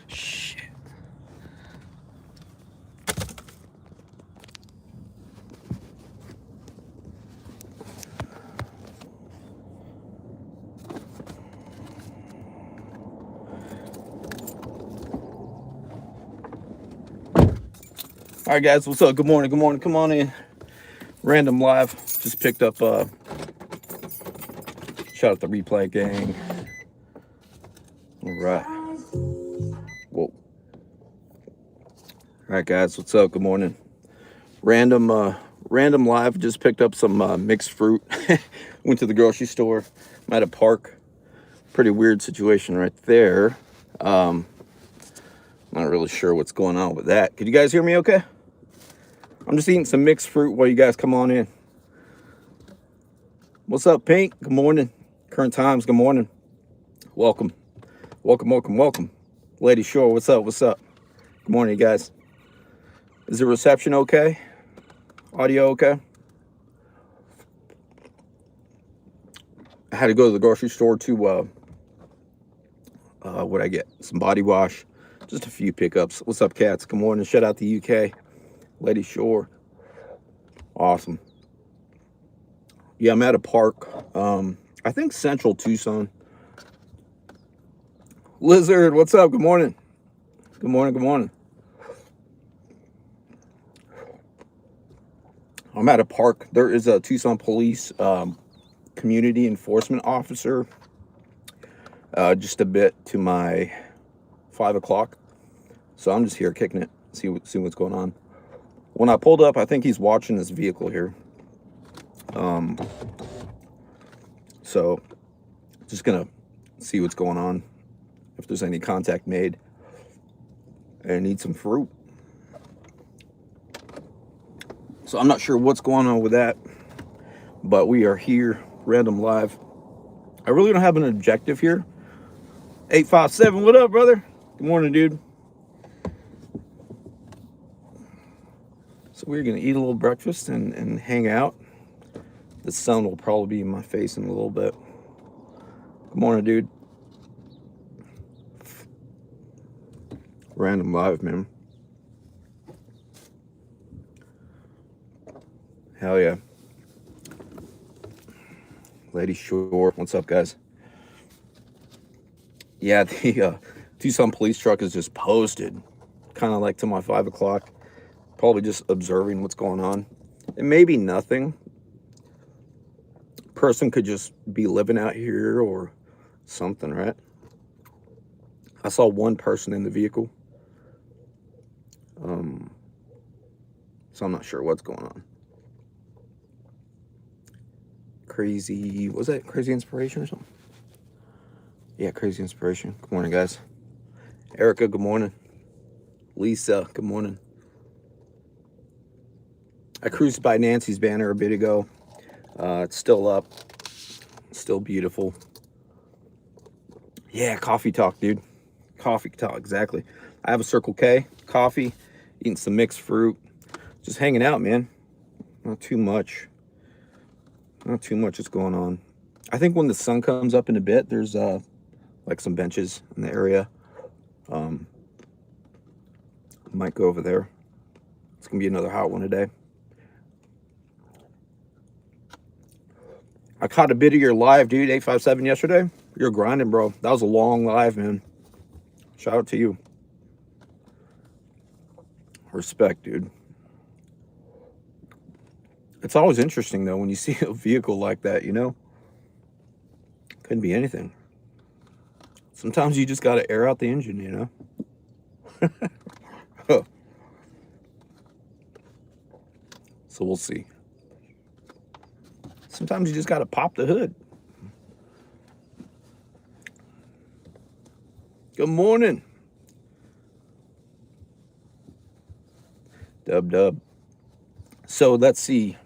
Shit. All right, guys, what's up? Good morning. Good morning. Come on in. Random live. Just picked up. Shout out the replay gang. All right. Whoa. All right, guys, what's up? Good morning. Random live. Just picked up some mixed fruit. Went to the grocery store. I'm at a park. Pretty weird situation right there. Not really sure what's going on with that. Could you guys hear me okay? I'm just eating some mixed fruit while you guys come on in. What's up, Pink? Good morning. Current Times, good morning. Welcome. Welcome. Lady Shore, what's up? Good morning, guys. Is the reception okay? Audio okay? I had to go to the grocery store to, what'd I get? Some body wash. Just a few pickups. What's up, cats? Good morning. Shout out to UK. Lady Shore. Awesome. Yeah, I'm at a park. I think Central Tucson. Lizard, what's up? Good morning. Good morning. I'm at a park. There is a Tucson police community enforcement officer just a bit to my 5 o'clock. So I'm just here kicking it, see what's going on. When I pulled up, I think he's watching this vehicle here. So just gonna see what's going on, if there's any contact made. I need some fruit. So I'm not sure what's going on with that, but we are here, random live. I really don't have an objective here. 857, what up, brother? Good morning, dude. So we're gonna eat a little breakfast and hang out. The sun will probably be in my face in a little bit. Good morning, dude. Random live, man. Hell yeah. Lady Shore, what's up, guys? Yeah, the Tucson police truck is just posted, kind of like to my 5 o'clock. Probably just observing what's going on. It may be nothing. Person could just be living out here or something, right? I saw one person in the vehicle. So I'm not sure what's going on. Crazy, was that Crazy Inspiration or something? Yeah, Crazy Inspiration. Good morning, guys. Erica, good morning. Lisa, good morning. I cruised by Nancy's banner a bit ago. It's still up. Still beautiful. Yeah, coffee talk, dude. Coffee talk, exactly. I have a Circle K, coffee, eating some mixed fruit. Just hanging out, man. Not too much is going on. I think when the sun comes up in a bit, there's like some benches in the area. Might go over there. It's gonna be another hot one today. I caught a bit of your live, dude, 857 yesterday. You're grinding, bro. That was a long live, man. Shout out to you. Respect, dude. It's always interesting, though, when you see a vehicle like that, you know? Couldn't be anything. Sometimes you just got to air out the engine, you know? So we'll see. Sometimes you just got to pop the hood. Good morning. Dub. So let's see.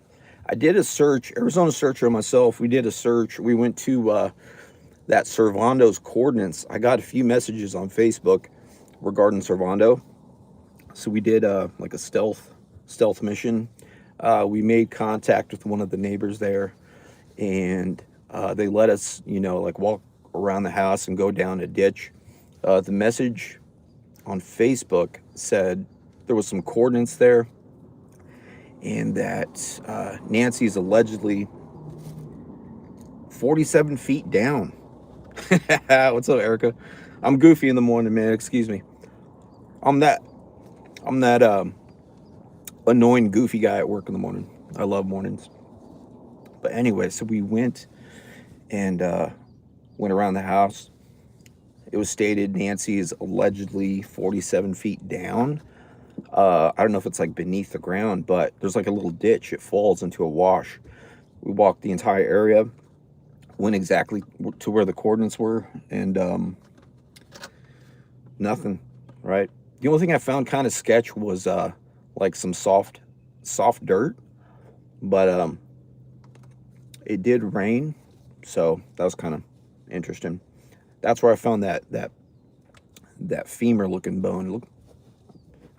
I did a search, Arizona Searcher myself. We did a search. We went to that Servando's coordinates. I got a few messages on Facebook regarding Servando. So we did like a stealth mission. We made contact with one of the neighbors there, and they let us, you know, like walk around the house and go down a ditch. The message on Facebook said there was some coordinates there, and that Nancy is allegedly 47 feet down. What's up, Erica? I'm goofy in the morning, man. Excuse me. I'm that I'm that annoying goofy guy at work in the morning. I love mornings. But anyway, so we went and went around the house. It was stated Nancy is allegedly 47 feet down. I don't know if it's like beneath the ground, but there's like a little ditch. It falls into a wash. We walked the entire area, went exactly to where the coordinates were, and nothing, right? The only thing I found kind of sketch was like some soft dirt, but it did rain, so that was kind of interesting. That's where I found that femur looking bone. Look,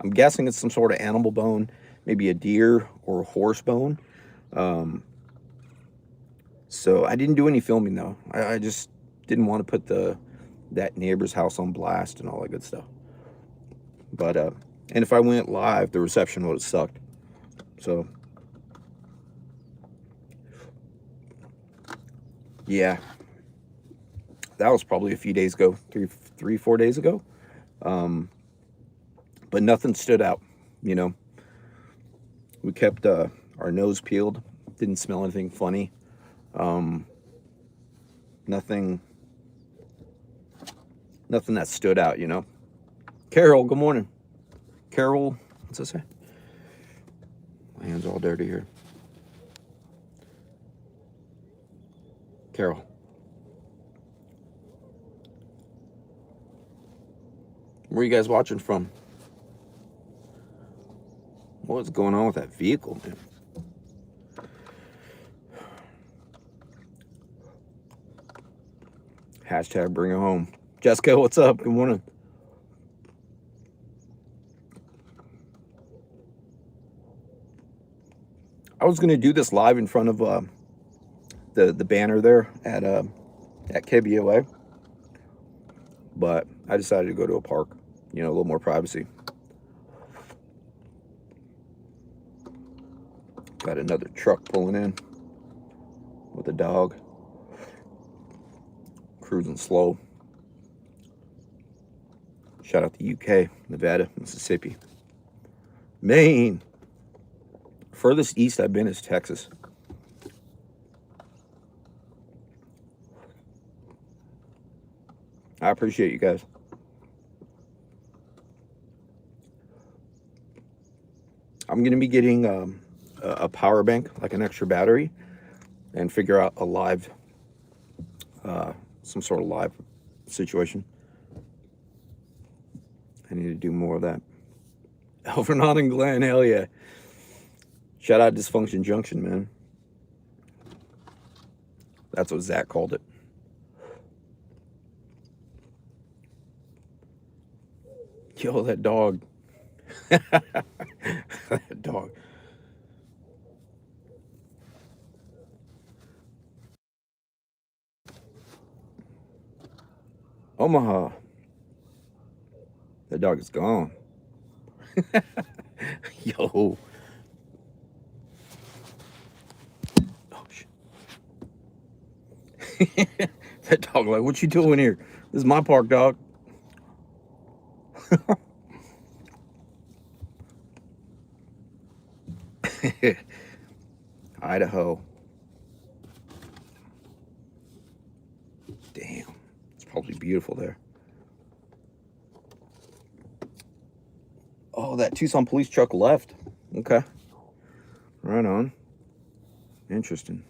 I'm guessing it's some sort of animal bone, maybe a deer or a horse bone. So I didn't do any filming though. I just didn't want to put that neighbor's house on blast and all that good stuff. But and if I went live, the reception would have sucked. So yeah, that was probably a few days ago, 4 days ago. But nothing stood out, you know. We kept our nose peeled, didn't smell anything funny. Nothing that stood out, you know. Carol, good morning. Carol, what's that say? My hand's all dirty here. Carol. Where are you guys watching from? What's going on with that vehicle, man? Hashtag bring it home. Jessica, what's up? Good morning. I was gonna do this live in front of the banner there at KBOA, but I decided to go to a park, you know, a little more privacy. Got another truck pulling in with a dog, cruising slow. Shout out to UK, Nevada, Mississippi, Maine. Furthest east I've been is Texas. I appreciate you guys. I'm going to be getting a power bank, like an extra battery, and figure out a live, some sort of live situation. I need to do more of that. Alvernon and Glen, hell yeah. Shout out Dysfunction Junction, man. That's what Zach called it. Yo, that dog. That dog. Omaha. That dog is gone. Yo. Oh, shit. That dog like, what you doing here? This is my park, dog. Idaho. Damn. It's probably beautiful there. Oh, that Tucson police truck left. Okay. Right on. Interesting.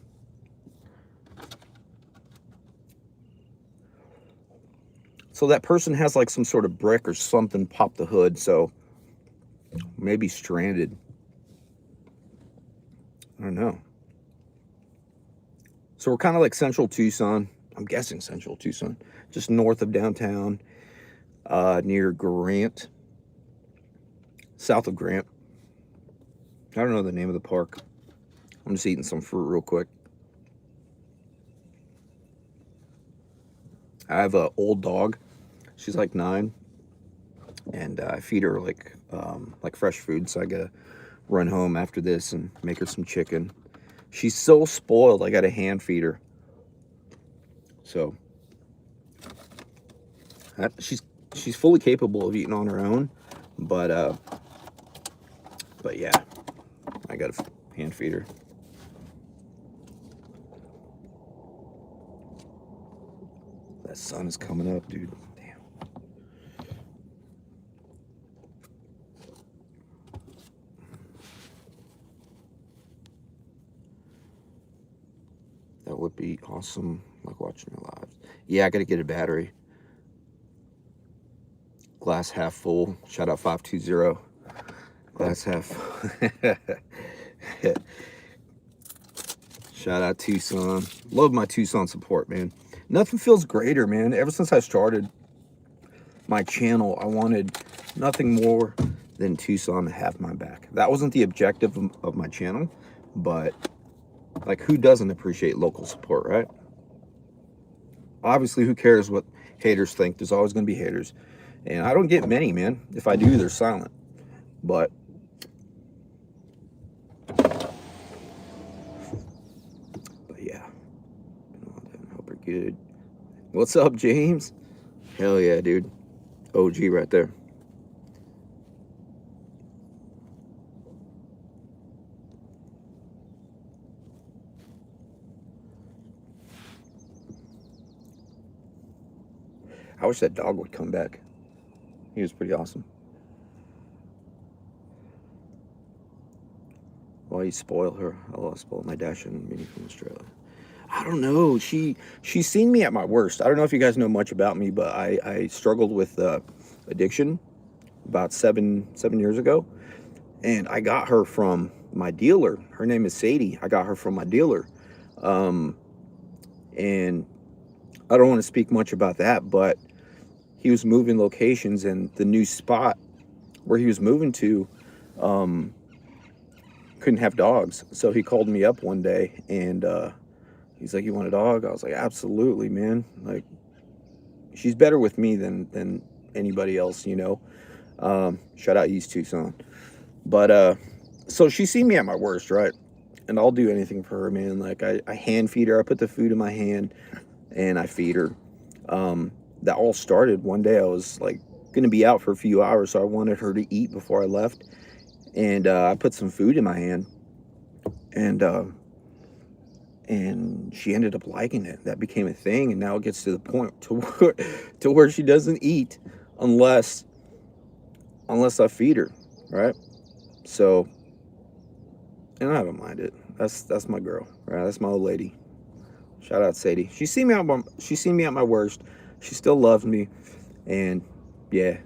So that person has like some sort of brick or something pop the hood, so maybe stranded. I don't know. So we're kind of like central Tucson. I'm guessing central Tucson, just north of downtown, near Grant, south of Grant. I don't know the name of the park. I'm just eating some fruit real quick. I have an old dog. She's like 9, and I feed her like fresh food. So I gotta run home after this and make her some chicken. She's so spoiled. I gotta hand feed her. So she's fully capable of eating on her own, but yeah, I gotta hand feed her. That sun is coming up, dude. Damn. That would be awesome, like watching your lives. Yeah, I gotta get a battery. Glass half full. Shout out 520. Glass half. Shout out Tucson. Love my Tucson support, man. Nothing feels greater, man. Ever since I started my channel, I wanted nothing more than Tucson to have my back. That wasn't the objective of my channel, but like, who doesn't appreciate local support, right? Obviously, who cares what haters think? There's always going to be haters. And I don't get many, man. If I do, they're silent. But yeah. I hope you're good. What's up, James? Hell yeah, dude. OG right there. I wish that dog would come back. He was pretty awesome. Why you spoil her? Oh, I spoiled my Dachshund Mini from Australia. I don't know. She's seen me at my worst. I don't know if you guys know much about me, but I struggled with addiction about seven years ago, and I got her from my dealer. Her name is Sadie. I got her from my dealer, and I don't want to speak much about that, but he was moving locations, and the new spot where he was moving to couldn't have dogs. So he called me up one day, and he's like, "You want a dog?" I was like, "Absolutely, man. Like, she's better with me than anybody else, you know." Shout out East Tucson. But so she's seen me at my worst, right? And I'll do anything for her, man. Like, I hand feed her. I put the food in my hand and I feed her. That all started one day. I was like going to be out for a few hours, so I wanted her to eat before I left. And I put some food in my hand, and she ended up liking it. That became a thing, and now it gets to the point to where she doesn't eat unless I feed her, right? So, and I don't mind it. That's my girl, right? That's my old lady. Shout out Sadie. She's seen me at my worst. She still loves me, and yeah,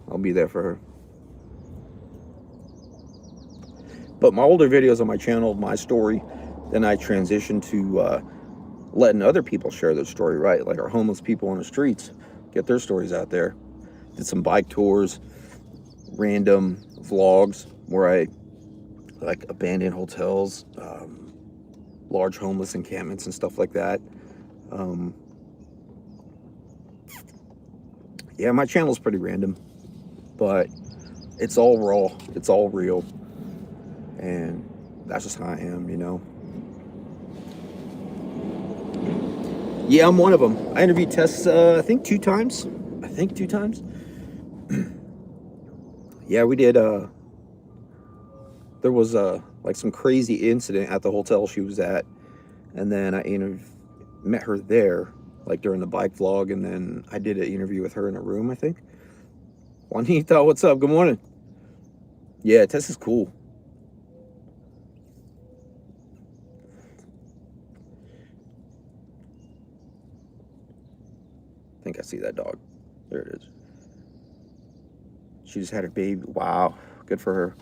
I'll be there for her. But my older videos on my channel, my story, then I transitioned to letting other people share their story, right? Like our homeless people on the streets, get their stories out there. Did some bike tours, random vlogs where I like abandoned hotels, large homeless encampments and stuff like that. Yeah, my channel's pretty random, but it's all raw, it's all real, and that's just how I am, you know. Yeah, I'm one of them. I interviewed Tess, I think two times. Yeah, we did. There was like some crazy incident at the hotel she was at, and then I met her there, like during the bike vlog, and then I did an interview with her in a room, I think. Juanita, what's up? Good morning. Yeah, Tess is cool. I think I see that dog. There it is. She just had her baby. Wow, good for her.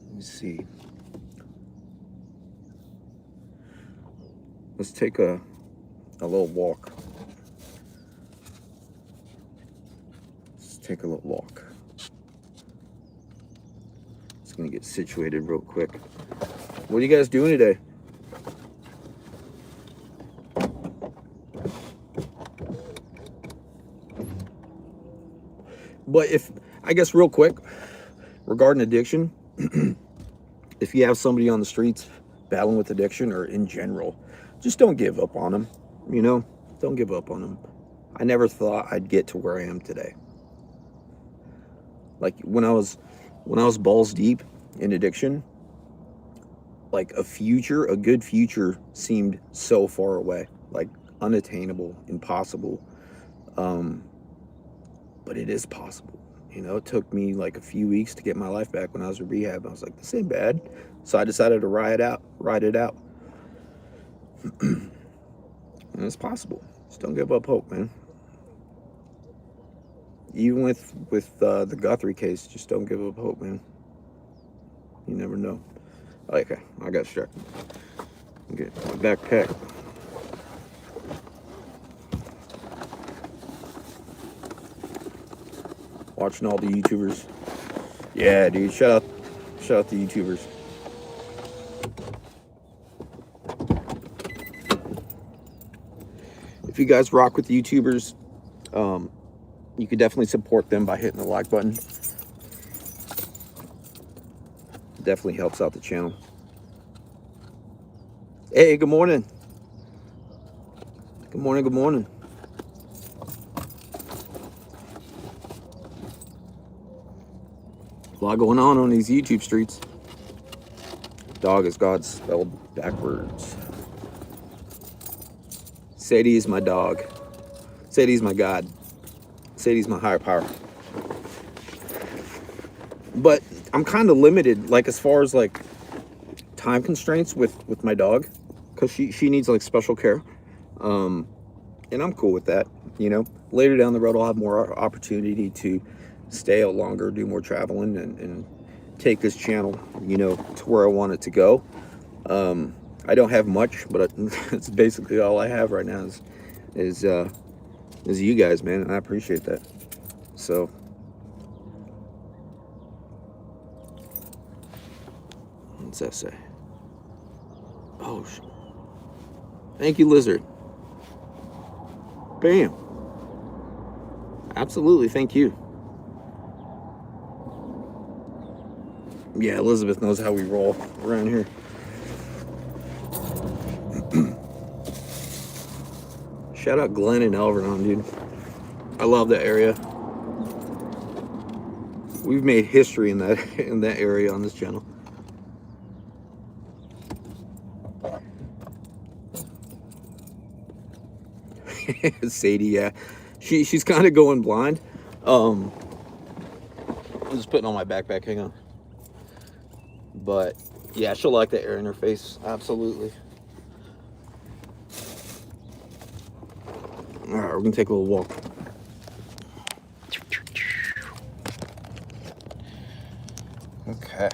Let me see. Let's take a little walk. Let's Just gonna get situated real quick. What are you guys doing today? But I guess real quick, regarding addiction, if you have somebody on the streets battling with addiction or in general, just don't give up on them. You know, don't give up on them. I never thought I'd get to where I am today. Like when I was balls deep in addiction, like a good future seemed so far away, like unattainable, impossible. But it is possible. You know, it took me like a few weeks to get my life back when I was in rehab. I was like, this ain't bad. So I decided to ride it out. And it's possible. Just don't give up hope, man. Even with the Guthrie case, just don't give up hope, man. You never know. Okay, I got distracted. Get my backpack. Watching all the YouTubers. Yeah, dude. Shout out the YouTubers. If you guys rock with the YouTubers, you could definitely support them by hitting the like button. Definitely helps out the channel. Hey, good morning. Good morning, good morning. A lot going on these YouTube streets. Dog is God spelled backwards. Sadie is my dog. Sadie's my God. Sadie's my higher power. But I'm kind of limited, like as far as like time constraints with my dog, because she needs like special care. And I'm cool with that. You know, later down the road, I'll have more opportunity to stay out longer, do more traveling, and take this channel, you know, to where I want it to go. I don't have much, but it's basically all I have right now is you guys, man, and I appreciate that. So what's that say? Oh, thank you, Lizard. Bam. Absolutely, thank you. Yeah, Elizabeth knows how we roll around here. Shout out Glenn and Alvernon, dude. I love that area. We've made history in that area on this channel. Sadie, yeah, she's kind of going blind. I'm just putting on my backpack. Hang on. But yeah, she'll like the air in her face. Absolutely. All right, we're gonna take a little walk. Okay.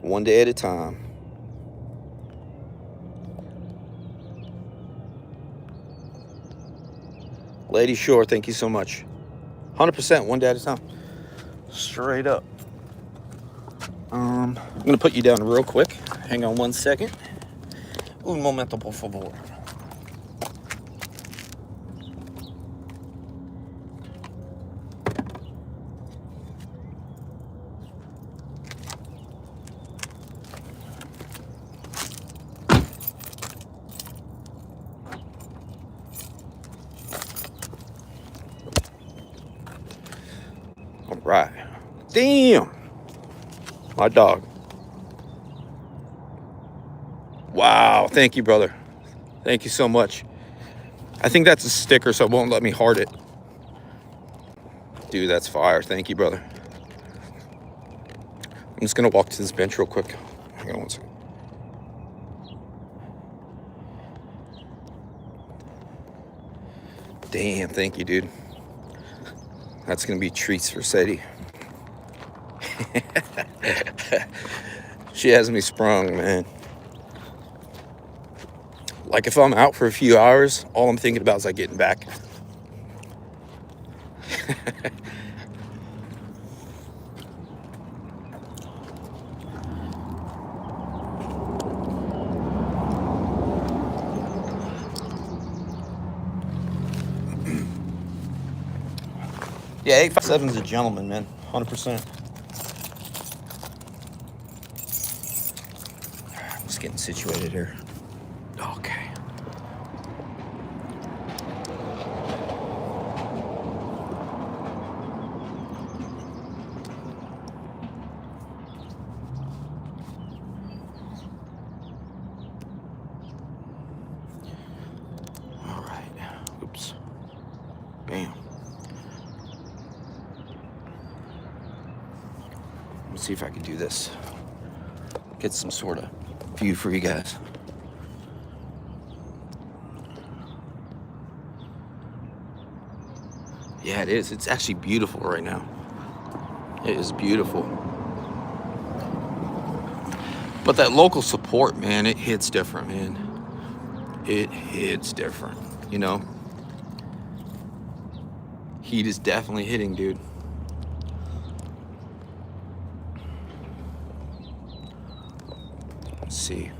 One day at a time. Lady Shore, thank you so much. 100%, one day at a time. Straight up. I'm gonna put you down real quick. Hang on one second. Un momento, por favor. All right. Damn. My dog. Wow. Thank you, brother. Thank you so much. I think that's a sticker, so it won't let me heart it. Dude, that's fire. Thank you, brother. I'm just going to walk to this bench real quick. Hang on one second. Damn. Thank you, dude. That's going to be treats for Sadie. She has me sprung, man. Like if I'm out for a few hours, all I'm thinking about is like getting back. Yeah, 857 is a gentleman, man. 100%. Just getting situated here. Okay. All right. Oops. Bam. Let's see if I can do this. Get some sort of view for you guys. Yeah, it is. It's actually beautiful right now. It is beautiful. But that local support, man, it hits different, man. It hits different, you know? Heat is definitely hitting, dude. Let's see.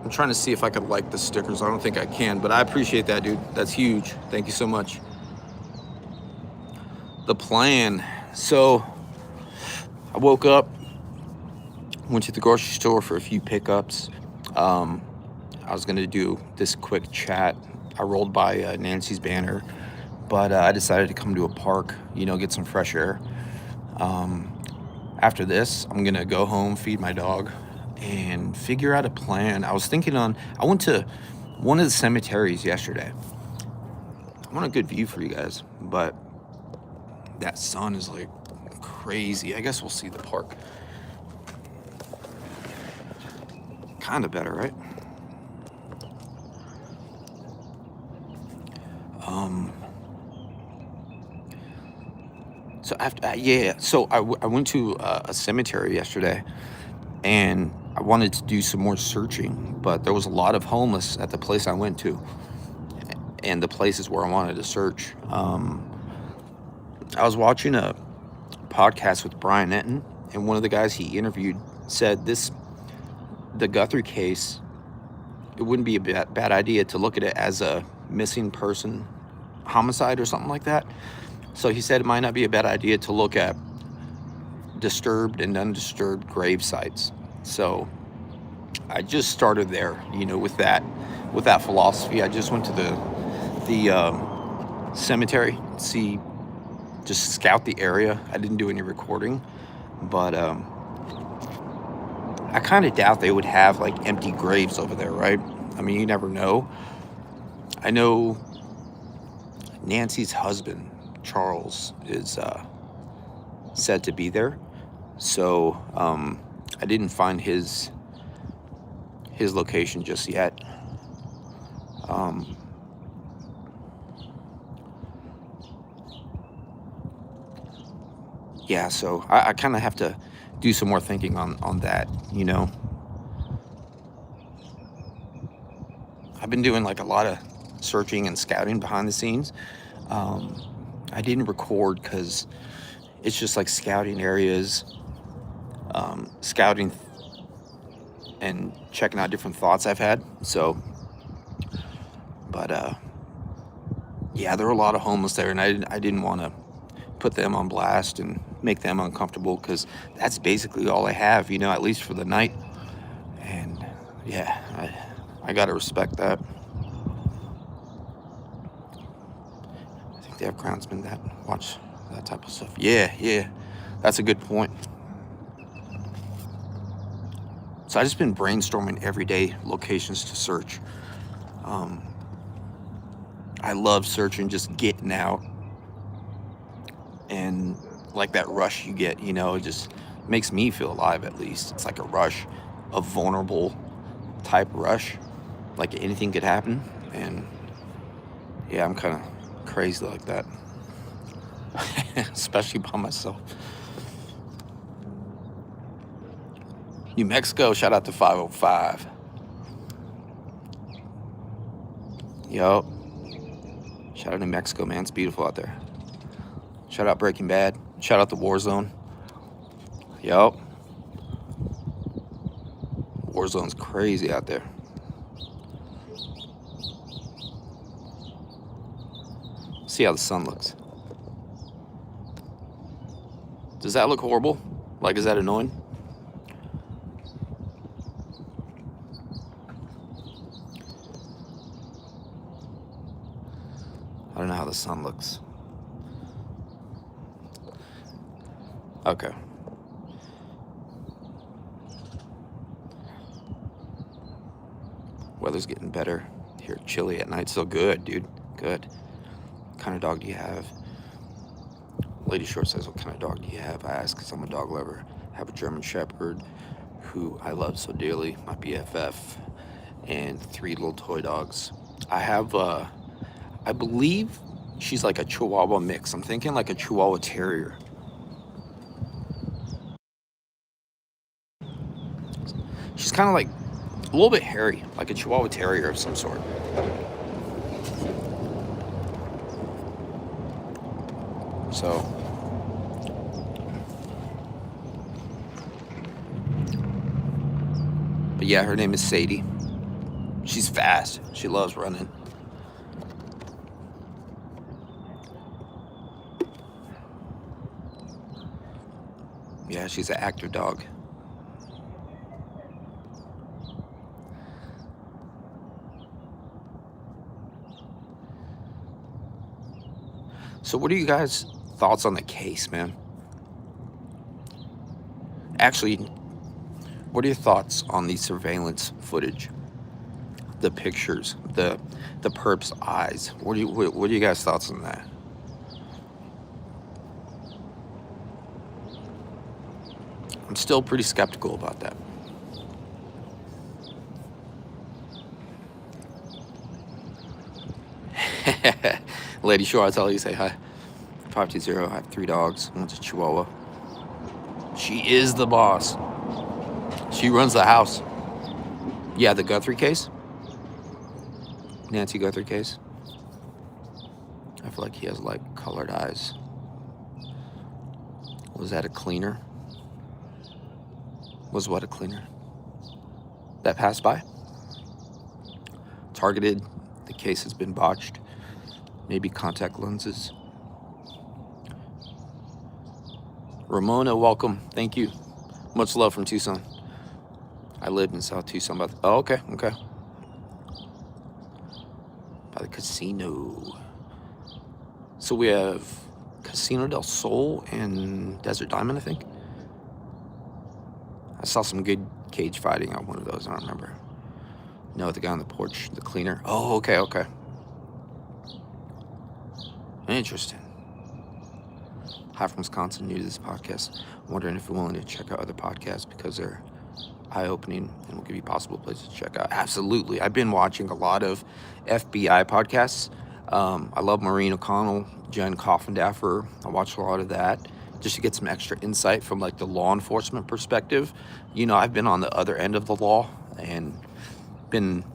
I'm trying to see if I could like the stickers. I don't think I can, but I appreciate that, dude. That's huge. Thank you so much. The plan. So I woke up, went to the grocery store for a few pickups. I was gonna do this quick chat. I rolled by Nancy's banner, but I decided to come to a park, you know, get some fresh air. After this, I'm gonna go home, feed my dog, and figure out a plan. I was thinking I went to one of the cemeteries yesterday. I want a good view for you guys, but that sun is like crazy. I guess we'll see the park. Kind of better, right? So after, yeah, so I went to a cemetery yesterday, and I wanted to do some more searching, but there was a lot of homeless at the place I went to, and the places where I wanted to search. I was watching a podcast with Brian Enton, and one of the guys he interviewed said the Guthrie case, it wouldn't be a bad idea to look at it as a missing person homicide or something like that. So he said it might not be a bad idea to look at disturbed and undisturbed grave sites. So I just started there, you know, with that philosophy. I just went to the cemetery, just scout the area. I didn't do any recording, but I kind of doubt they would have like empty graves over there, right? I mean, you never know. I know Nancy's husband, Charles, is said to be there. So I didn't find his location just yet. Yeah, so I kind of have to do some more thinking on that, you know. I've been doing like a lot of searching and scouting behind the scenes. I didn't record because it's just like scouting areas, scouting and checking out different thoughts I've had. So, but yeah, there are a lot of homeless there, and I didn't want to put them on blast and make them uncomfortable, because that's basically all I have, you know, at least for the night. And yeah, I gotta respect that. I think they have groundsmen that watch that type of stuff. Yeah, that's a good point. So I just been brainstorming everyday locations to search. I love searching, just getting out, and like that rush you get, you know, it just makes me feel alive. At least it's like a rush, a vulnerable type rush, like anything could happen. And yeah, I'm kind of crazy like that. especially by myself. New Mexico, shout out to 505. Yup. Shout out to New Mexico, man. It's beautiful out there. Shout out Breaking Bad. Shout out to Warzone. Yup. Warzone's crazy out there. See how the sun looks. Does that look horrible? Like, is that annoying? I don't know how the sun looks. Okay. Weather's getting better. Here, chilly at night. Still good, dude. Good. What kind of dog do you have? Lady Short says, what kind of dog do you have? I ask because I'm a dog lover. I have a German Shepherd who I love so dearly, my BFF, and 3 little toy dogs. I have, I believe she's like a Chihuahua mix. I'm thinking like a Chihuahua Terrier. She's kind of like a little bit hairy, like a Chihuahua Terrier of some sort. So, but yeah, her name is Sadie. She's fast. She loves running. Yeah, she's an active dog. So what are you guys' thoughts on the case, man? Actually, what are your thoughts on the surveillance footage? The pictures, the perp's eyes. What are you guys' thoughts on that? I'm still pretty skeptical about that. Lady Shore, I'll tell you, say hi. 520, I have 3 dogs. One's a Chihuahua. She is the boss. She runs the house. Yeah, the Guthrie case. Nancy Guthrie case. I feel like he has like colored eyes. Was that a cleaner? Was what a cleaner? That passed by? Targeted. The case has been botched. Maybe contact lenses. Ramona, welcome. Thank you. Much love from Tucson. I lived in South Tucson. Oh, okay. By the casino. So we have Casino del Sol and Desert Diamond, I think. I saw some good cage fighting on one of those. I don't remember. No, the guy on the porch, the cleaner. Oh, okay. Interesting. Hi from Wisconsin, new to this podcast. Wondering if you're willing to check out other podcasts because they're eye-opening and will give you possible places to check out. Absolutely. I've been watching a lot of FBI podcasts. I love Maureen O'Connell, Jen Coffindaffer. I watch a lot of that just to get some extra insight from like the law enforcement perspective. You know, I've been on the other end of the law and been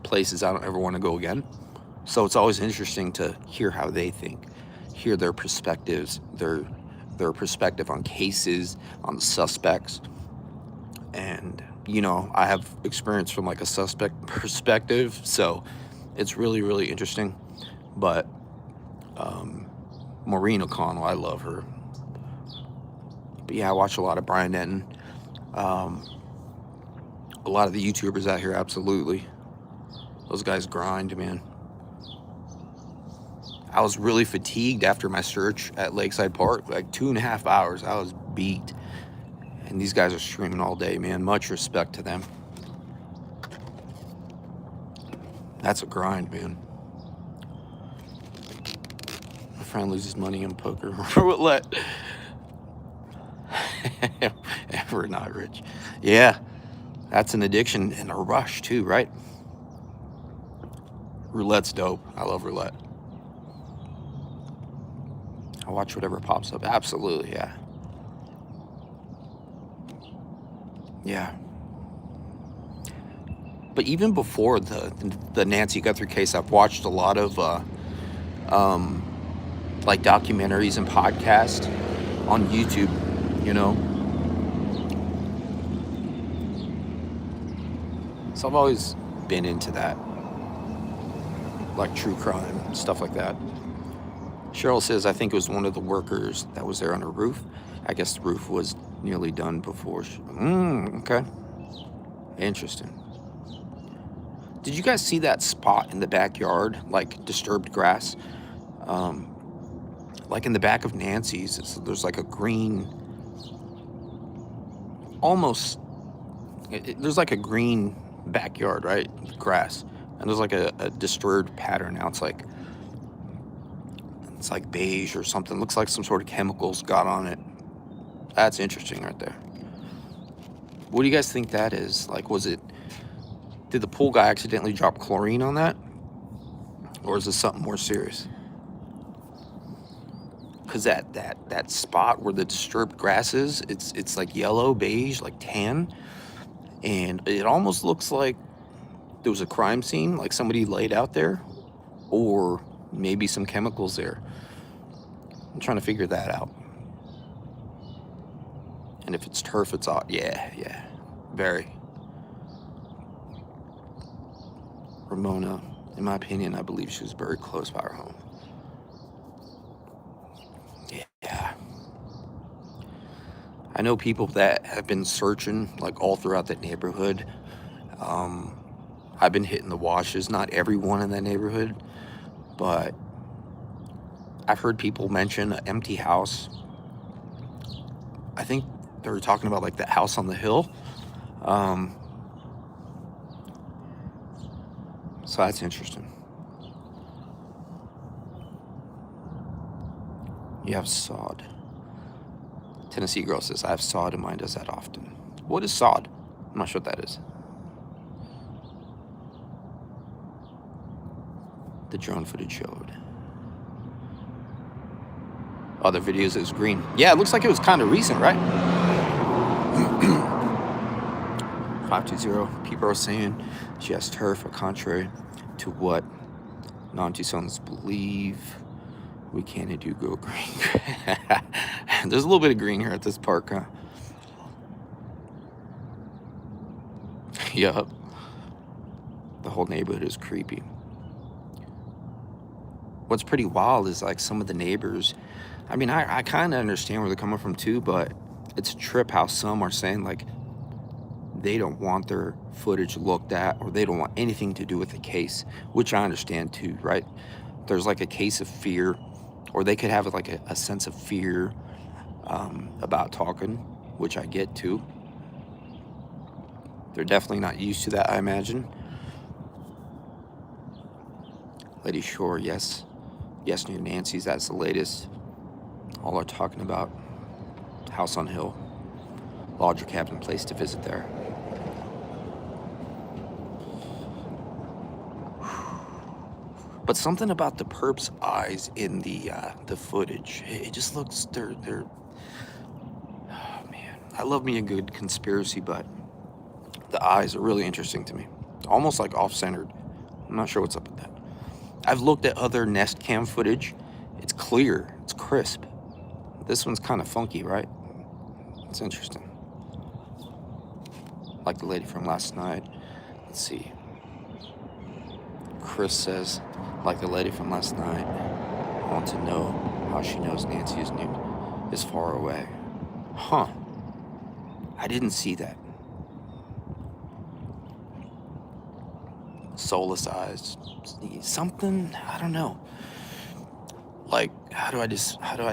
places I don't ever want to go again. So it's always interesting to hear how they think, hear their perspectives, their perspective on cases, on suspects. And, you know, I have experience from like a suspect perspective, so it's really, really interesting. But Maureen O'Connell, I love her. But yeah, I watch a lot of Brian Denton. A lot of the YouTubers out here, absolutely. Those guys grind, man. I was really fatigued after my search at Lakeside Park, like 2.5 hours. I was beat. And these guys are streaming all day, man. Much respect to them. That's a grind, man. My friend loses money in poker roulette. Ever not rich. Yeah, that's an addiction and a rush too, right? Roulette's dope. I love roulette. I watch whatever pops up. Absolutely, yeah. Yeah. But even before the Nancy Guthrie case, I've watched a lot of like documentaries and podcasts on YouTube, you know. So I've always been into that, like true crime, stuff like that. Cheryl says, I think it was one of the workers that was there on the roof. I guess the roof was nearly done before. Okay. Interesting. Did you guys see that spot in the backyard, like disturbed grass? Like in the back of Nancy's, there's like a green, almost, there's like a green backyard, right? Grass. And there's like a disturbed pattern now. It's like beige or something. Looks like some sort of chemicals got on it. That's interesting right there. What do you guys think that is? Like, did the pool guy accidentally drop chlorine on that? Or is this something more serious? Because that spot where the disturbed grass is, it's like yellow, beige, like tan. And it almost looks like there was a crime scene, like somebody laid out there. Or maybe some chemicals there. I'm trying to figure that out. And if it's turf, it's odd. Yeah. Very. Ramona, in my opinion, I believe she was buried close by her home. Yeah. I know people that have been searching like all throughout that neighborhood. I've been hitting the washes, not everyone in that neighborhood, but I've heard people mention an empty house. I think they were talking about like the house on the hill. So that's interesting. You have sod. Tennessee girl says, I have sod and mine does that often. What is sod? I'm not sure what that is. The drone footage showed. Other videos is green. Yeah, it looks like it was kind of recent, right? 520. People are saying she has turf, or contrary to what non-Tucsonans believe. We can't do go green. There's a little bit of green here at this park, huh? Yup. The whole neighborhood is creepy. What's pretty wild is like some of the neighbors. I mean, I kind of understand where they're coming from too, but it's a trip how some are saying like they don't want their footage looked at, or they don't want anything to do with the case, which I understand too, right? There's like a case of fear, or they could have like a sense of fear about talking, which I get too. They're definitely not used to that, I imagine. Lady Shore, yes. Yes, New Nancy's, that's the latest. All are talking about house on hill. Lodge or cabin place to visit there. But something about the perp's eyes in the footage, it just looks, they're, oh man. I love me a good conspiracy, but the eyes are really interesting to me. Almost like off-centered. I'm not sure what's up with that. I've looked at other Nest Cam footage. It's clear, it's crisp. This one's kind of funky, right? It's interesting. Like the lady from last night. Let's see. Chris says, like the lady from last night, I want to know how she knows Nancy is far away. Huh. I didn't see that. Soulless eyes. Something, I don't know. Like, how do I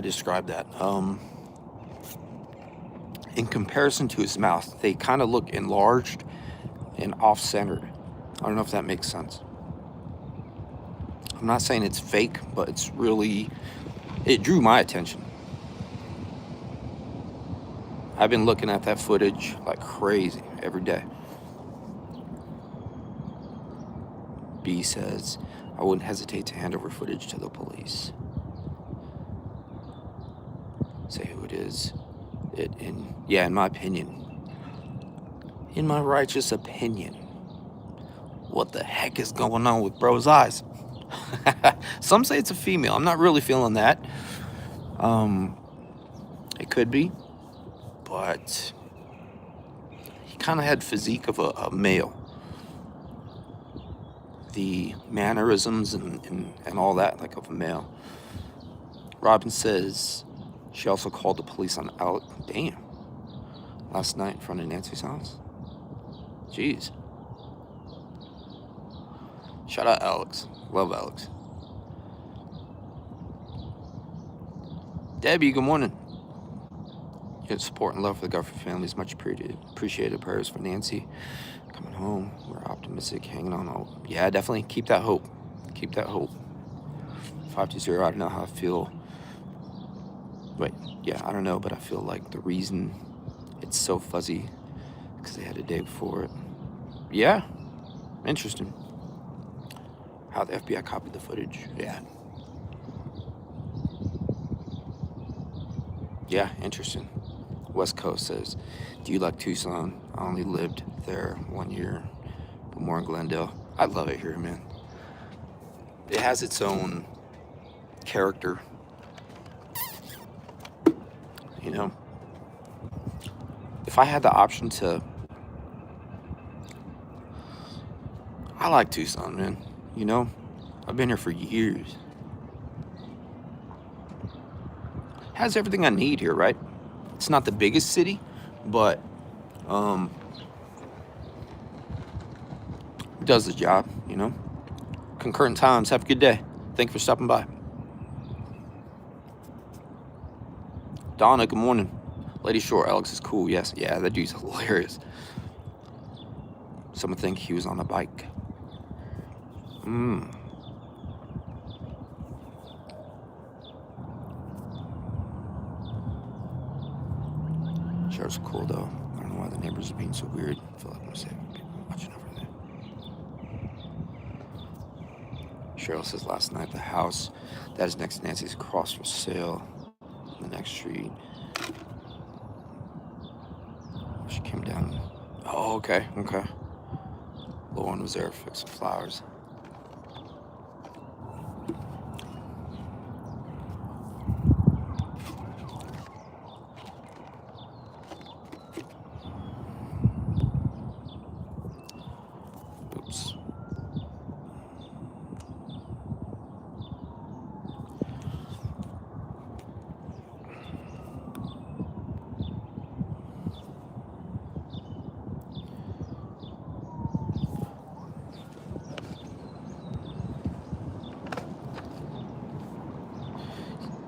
describe that? In comparison to his mouth, they kind of look enlarged and off-centered. I don't know if that makes sense. I'm not saying it's fake, but it's really, it drew my attention. I've been looking at that footage like crazy every day. B says, I wouldn't hesitate to hand over footage to the police. say who it is. In my opinion, in my righteous opinion, what the heck is going on with bro's eyes? Some say it's a female. I'm not really feeling that. It could be, but he kind of had physique of a male. The mannerisms and all that, like of a male. Robin says she also called the police on Alex. Damn. Last night in front of Nancy's house. Jeez. Shout out Alex. Love Alex. Debbie, good morning. Your support and love for the Guffey family is much appreciated. Prayers for Nancy coming home. We're optimistic, hanging on hope. Yeah, definitely keep that hope. Keep that hope. 520, I don't know how I feel. Wait, yeah, I don't know, but I feel like the reason it's so fuzzy because they had a day before it. Yeah, interesting. How the FBI copied the footage. Yeah, interesting. West Coast says, do you like Tucson? I only lived there 1 year, but more in Glendale. I love it here, man. It has its own character. You know, if I had the option to, I like Tucson, man. You know, I've been here for years. Has everything I need here, right? It's not the biggest city, but does the job, you know. Concurrent Times, have a good day. Thank you for stopping by. Donna, good morning. Lady Shore, Alex is cool. Yes, yeah, that dude's hilarious. Someone think he was on a bike. Sheriff's cool though. I don't know why the neighbors are being so weird. I feel like I'm safe. People watching over there. Cheryl says last night the house that is next to Nancy's across for sale on the next street. She came down. Oh, okay. Lauren was there fixing flowers. Oops.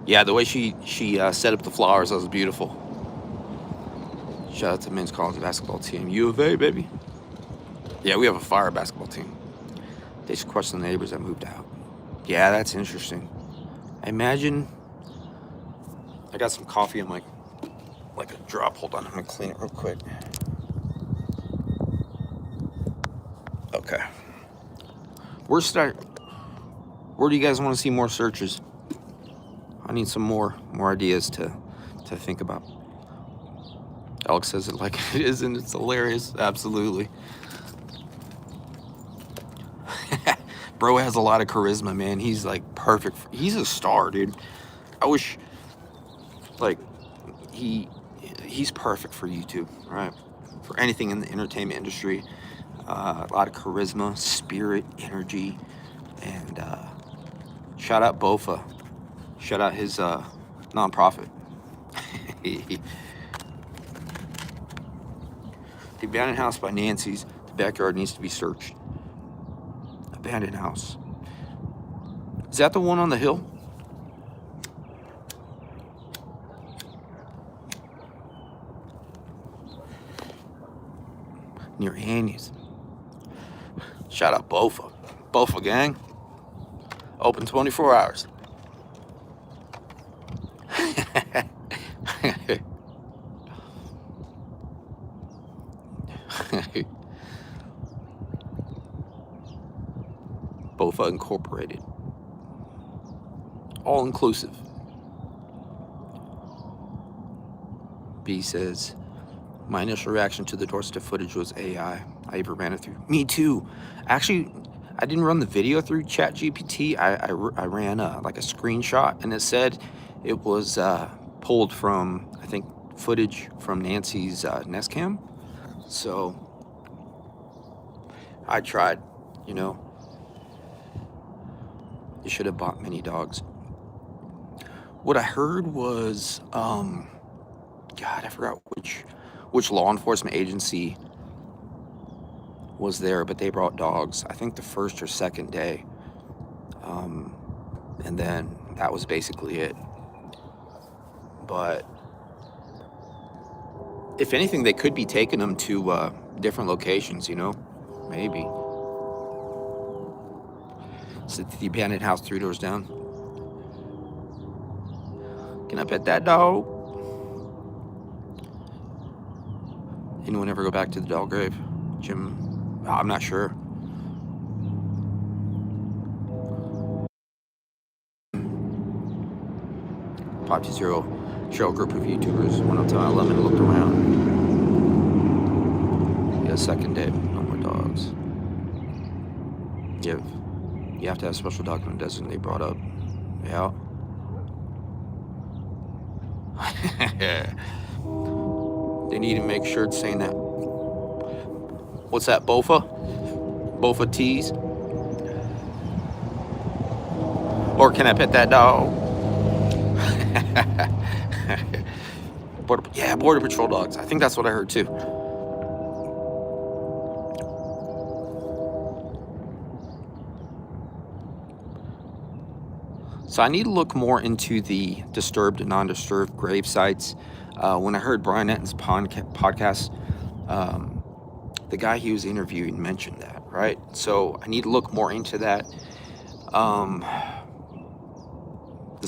Yeah, the way she set up the flowers, that was beautiful. Shout out to men's college basketball team. U of A, baby. Yeah, we have a fire basketball team. They should question the neighbors that moved out. Yeah, that's interesting. I imagine. I got some coffee in like a drop. Hold on, I'm gonna clean it real quick. Okay. Where do you guys want to see more searches? I need some more ideas to think about. Alex says it like it is, and it's hilarious. Absolutely. Bro has a lot of charisma, man. He's like perfect. He's a star, dude. I wish, like, he's perfect for YouTube, right? For anything in the entertainment industry. A lot of charisma, spirit, energy, and shout out Bofa. Shout out his nonprofit. The abandoned house by Nancy's. The backyard needs to be searched. Abandoned house. Is that the one on the hill? Near Annie's. Shout out Bofa. Bofa gang. Open 24 hours. Bofa Incorporated. All inclusive. B says, my initial reaction to the doorstep footage was AI. I even ran it through. Me too. Actually, I didn't run the video through ChatGPT. I ran like a screenshot, and it said it was pulled from, I think, footage from Nancy's Nest Cam. So I tried, you know. You should have bought mini dogs. What I heard was, God, I forgot which law enforcement agency was there, but they brought dogs, I think the first or second day. And then that was basically it. But if anything, they could be taking them to different locations, you know, maybe. So the abandoned house 3 doors down. Can I pet that dog? Anyone ever go back to the dog grave? Jim, I'm not sure. Pop to zero. Show a group of YouTubers went up to I-11 and looked around. Yeah, second day, no more dogs. You have to have special document designate brought up. Yeah. They need to make shirts saying that. What's that, Bofa? Bofa tees? Or can I pet that dog? Border Patrol dogs. I think that's what I heard too. So I need to look more into the disturbed and non-disturbed grave sites. When I heard Brian Etton's podcast, the guy he was interviewing mentioned that, right? So I need to look more into that. The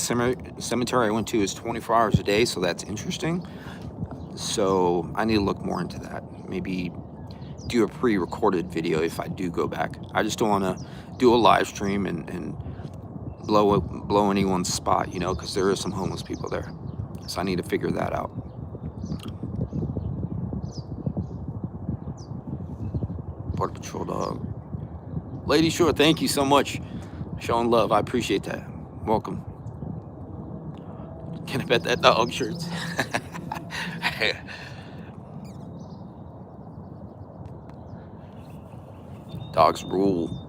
cemetery I went to is 24 hours a day, so that's interesting. So I need to look more into that. Maybe do a pre-recorded video if I do go back. I just don't want to do a live stream and blow anyone's spot, you know, because there is some homeless people there. So I need to figure that out. Border Patrol dog. Lady Shore, thank you so much. Showing love. I appreciate that. Welcome. Can I bet that dog shirts? Dogs rule.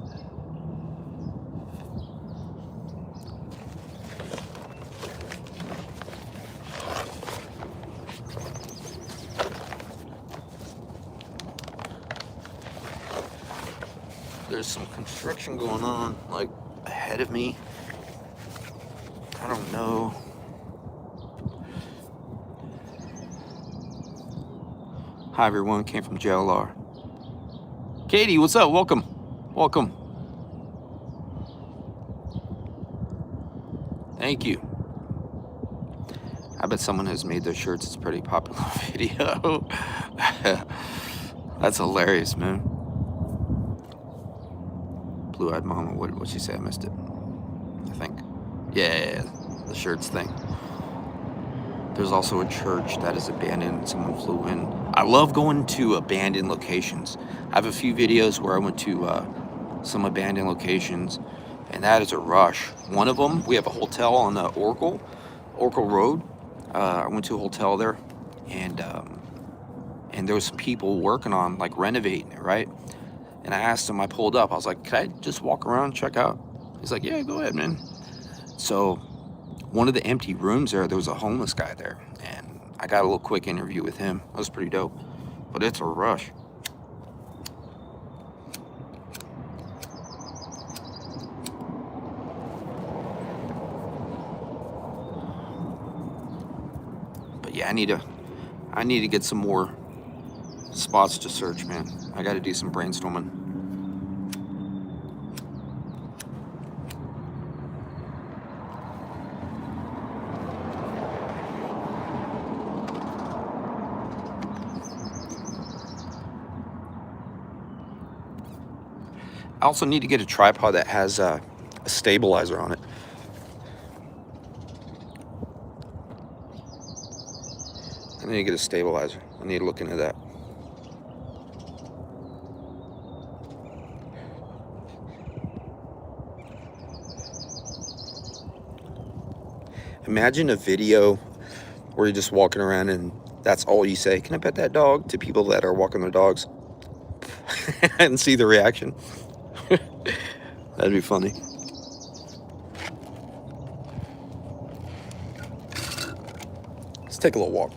There's some construction going on, like, ahead of me. I don't know. Hi, everyone. Came from JLR. Katie, what's up? Welcome. Welcome. Thank you. I bet someone has made those shirts. It's a pretty popular video. That's hilarious, man. Blue-eyed mama. What'd she say? I missed it. I think. Yeah, the shirts thing. There's also a church that is abandoned. Someone flew in. I love going to abandoned locations. I have a few videos where I went to some abandoned locations, and that is a rush. One of them, we have a hotel on the Oracle Road. I went to a hotel there, and there was some people working on, like, renovating it, right? And I asked him, I pulled up, I was like, can I just walk around, check out? He's like, yeah, go ahead, man. So one of the empty rooms there was a homeless guy there, and I got a little quick interview with him. That was pretty dope, but it's a rush. But yeah, I need to get some more spots to search, man. I got to do some brainstorming. I also need to get a tripod that has a stabilizer on it. I need to get a stabilizer. I need to look into that. Imagine a video where you're just walking around and that's all you say. Can I pet that dog? To people that are walking their dogs and see the reaction. That'd be funny. Let's take a little walk.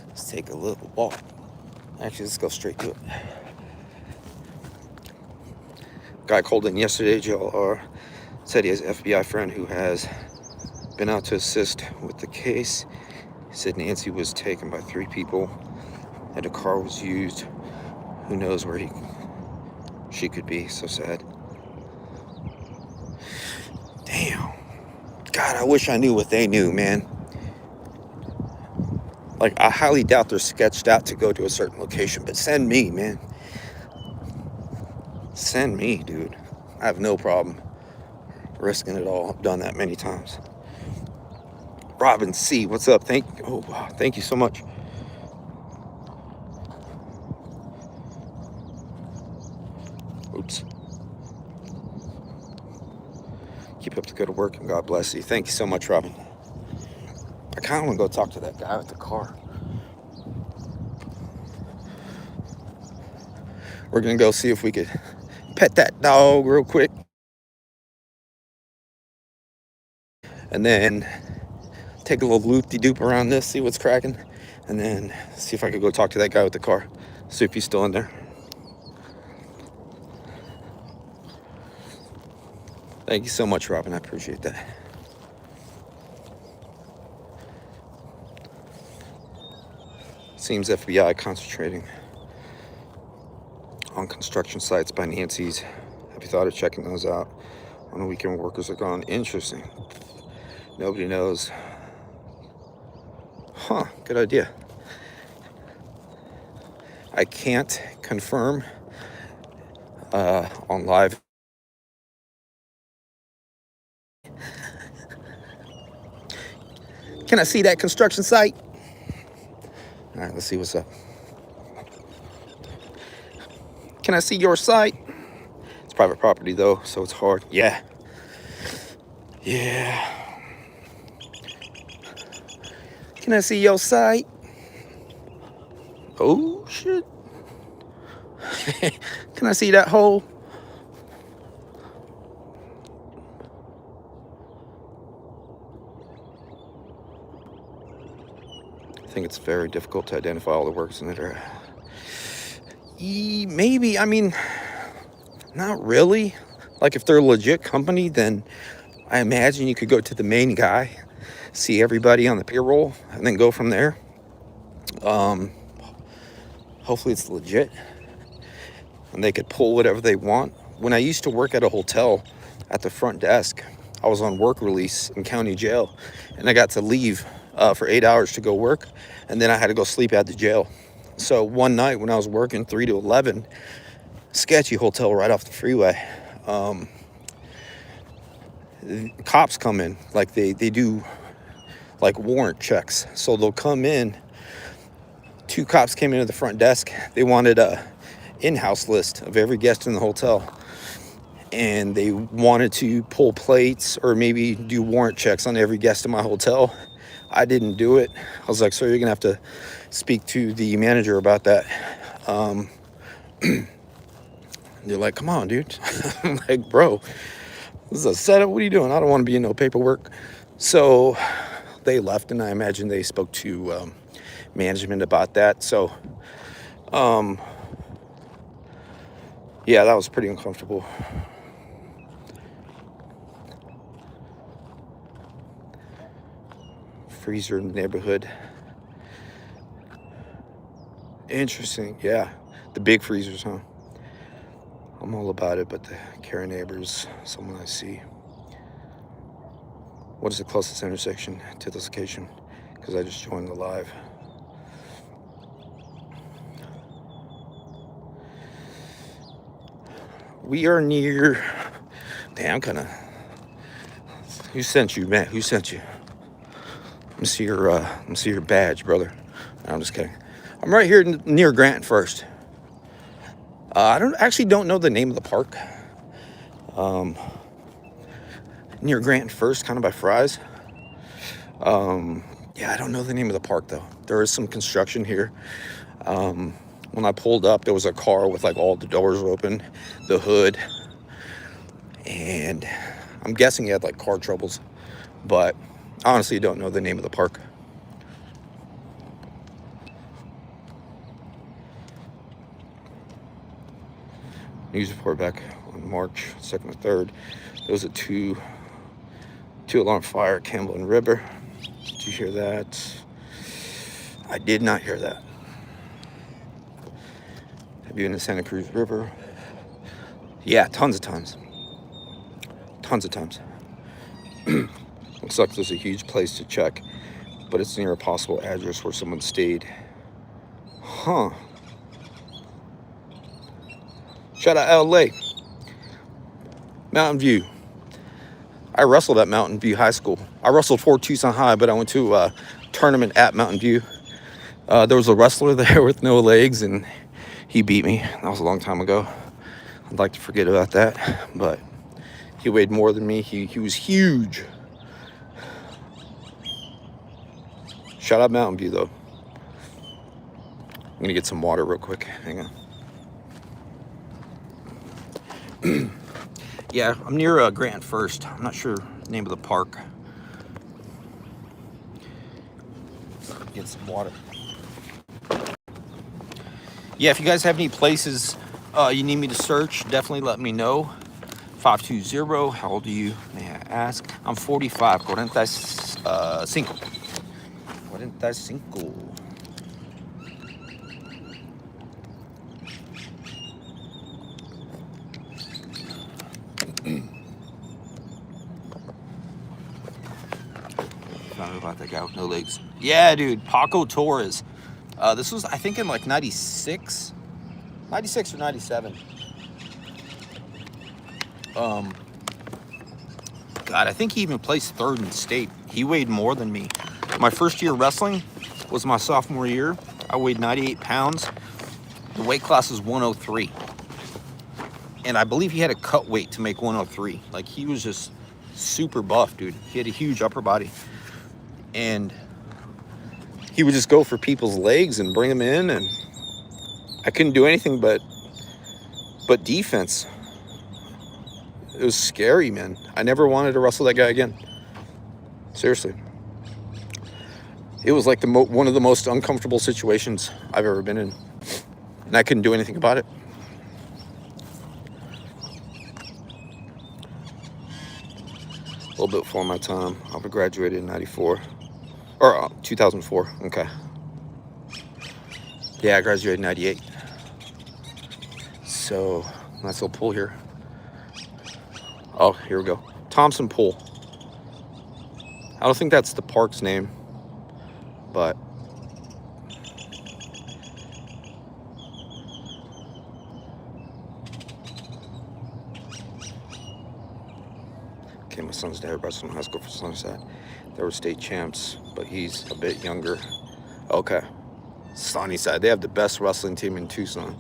Let's take a little walk. Actually, let's go straight to it. Guy called in yesterday, JLR, said he has an FBI friend who has been out to assist with the case. He said Nancy was taken by 3 people and a car was used. Who knows where she could be. So sad. Damn. God, I wish I knew what they knew, man. Like, I highly doubt they're sketched out to go to a certain location, but send me, man. Send me, dude. I have no problem risking it all. I've done that many times. Robin C, what's up? Thank you so much. Oops. Keep up the good work and God bless you. Thank you so much, Robin. I kind of want to go talk to that guy with the car. We're going to go see if we could pet that dog real quick. And then take a little loop-de-doop around this, see what's cracking. And then see if I could go talk to that guy with the car. See if he's still in there. Thank you so much, Robin. I appreciate that. Seems FBI concentrating on construction sites by Nancy's. Have you thought of checking those out? On the weekend, workers are gone. Interesting. Nobody knows. Huh, good idea. I can't confirm on live. Can I see that construction site? All right, let's see what's up. Can I see your site? It's private property though, so it's hard. Yeah. Can I see your site? Oh, shit. Can I see that hole? I think it's very difficult to identify all the works in it. Maybe, I mean, not really. Like if they're a legit company, then I imagine you could go to the main guy, see everybody on the payroll, and then go from there. Hopefully it's legit and they could pull whatever they want. When I used to work at a hotel at the front desk, I was on work release in county jail, and I got to leave for 8 hours to go work, and then I had to go sleep at the jail. So one night when I was working 3 to 11, sketchy hotel right off the freeway, cops come in, like they do like warrant checks. So they'll come in. 2 cops came into the front desk. They wanted a in-house list of every guest in the hotel, and they wanted to pull plates or maybe do warrant checks on every guest in my hotel. I didn't do it. I was like, so you're gonna have to speak to the manager about that. They're like, come on, dude. I'm like, bro, this is a setup. What are you doing? I don't want to be in no paperwork. So they left, and I imagine they spoke to management about that. So yeah, that was pretty uncomfortable. Freezer neighborhood. Interesting. Yeah, the big freezers, huh? I'm all about it, but the care neighbors, someone I see. What is the closest intersection to this location? Because I just joined the live. We are near Damn, who sent you, man? Who sent you? Let me see your badge, brother. No, I'm just kidding. I'm right here near Grant First. I don't know the name of the park. Near Grant First, kind of by Fry's. Yeah, I don't know the name of the park though. There is some construction here. When I pulled up, there was a car with like all the doors open, the hood, and I'm guessing he had like car troubles, but honestly don't know the name of the park. News report back on March 2nd or 3rd. There was a two alarm fire at Campbell and River. Did you hear that? I did not hear that. Have you been to Santa Cruz River? Yeah, tons of times. Looks like there's a huge place to check, but it's near a possible address where someone stayed. Huh. Shout out LA. Mountain View. I wrestled at Mountain View High School. I wrestled for Tucson High, but I went to a tournament at Mountain View. There was a wrestler there with no legs, and he beat me. That was a long time ago. I'd like to forget about that, but he weighed more than me. He was huge. Shout out Mountain View, though. I'm gonna get some water real quick. Hang on. Yeah, I'm near Grant First. I'm not sure the name of the park. Get some water. Yeah, if you guys have any places you need me to search, definitely let me know. 520. How old are you? May I ask? I'm 45. 45. 45. Found out about that guy with no legs. Yeah, dude, Paco Torres. This was, I think, in like 96 or 97. God, I think he even placed third in state. He weighed more than me. My first year wrestling was my sophomore year. I weighed 98 pounds. The weight class is 103. And I believe he had a cut weight to make 103. Like, he was just super buff, dude. He had a huge upper body. And he would just go for people's legs and bring them in, and I couldn't do anything but defense. It was scary, man. I never wanted to wrestle that guy again. Seriously. It was like one of the most uncomfortable situations I've ever been in, and I couldn't do anything about it. A little bit before my time. I graduated in 94. Or 2004. Okay. Yeah, I graduated in 98. So, nice little pool here. Oh, here we go. Thompson Pool. I don't think that's the park's name, but okay, my son's dad wrestled in high school for Sunnyside. They were state champs, but he's a bit younger. Okay. Sunnyside. They have the best wrestling team in Tucson.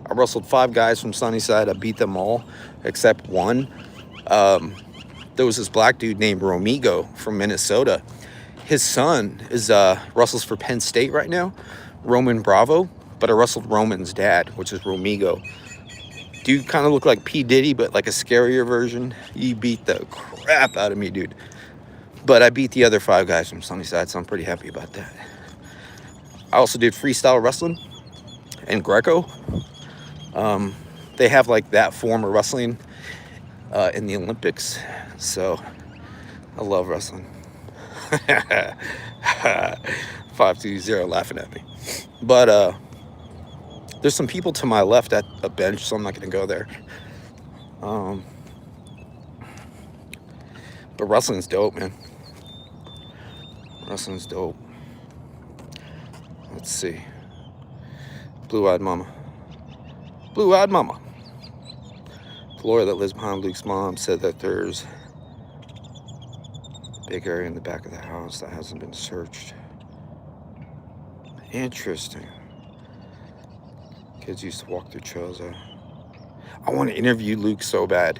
I wrestled 5 guys from Sunnyside. I beat them all except one. There was this black dude named Romigo from Minnesota. His son is wrestles for Penn State right now, Roman Bravo. But I wrestled Roman's dad, which is Romigo. Dude kind of looked like P. Diddy, but like a scarier version. He beat the crap out of me, dude. But I beat the other 5 guys from Sunnyside, so I'm pretty happy about that. I also did freestyle wrestling and Greco. They have like that form of wrestling in the Olympics. So I love wrestling. 520 laughing at me. But there's some people to my left at a bench, so I'm not going to go there. But wrestling's dope, man. Wrestling's dope. Let's see. Blue-eyed mama. Blue-eyed mama. Laura that lives behind Luke's mom said that there's a big area in the back of the house that hasn't been searched. Interesting. Kids used to walk through trails. I want to interview Luke so bad.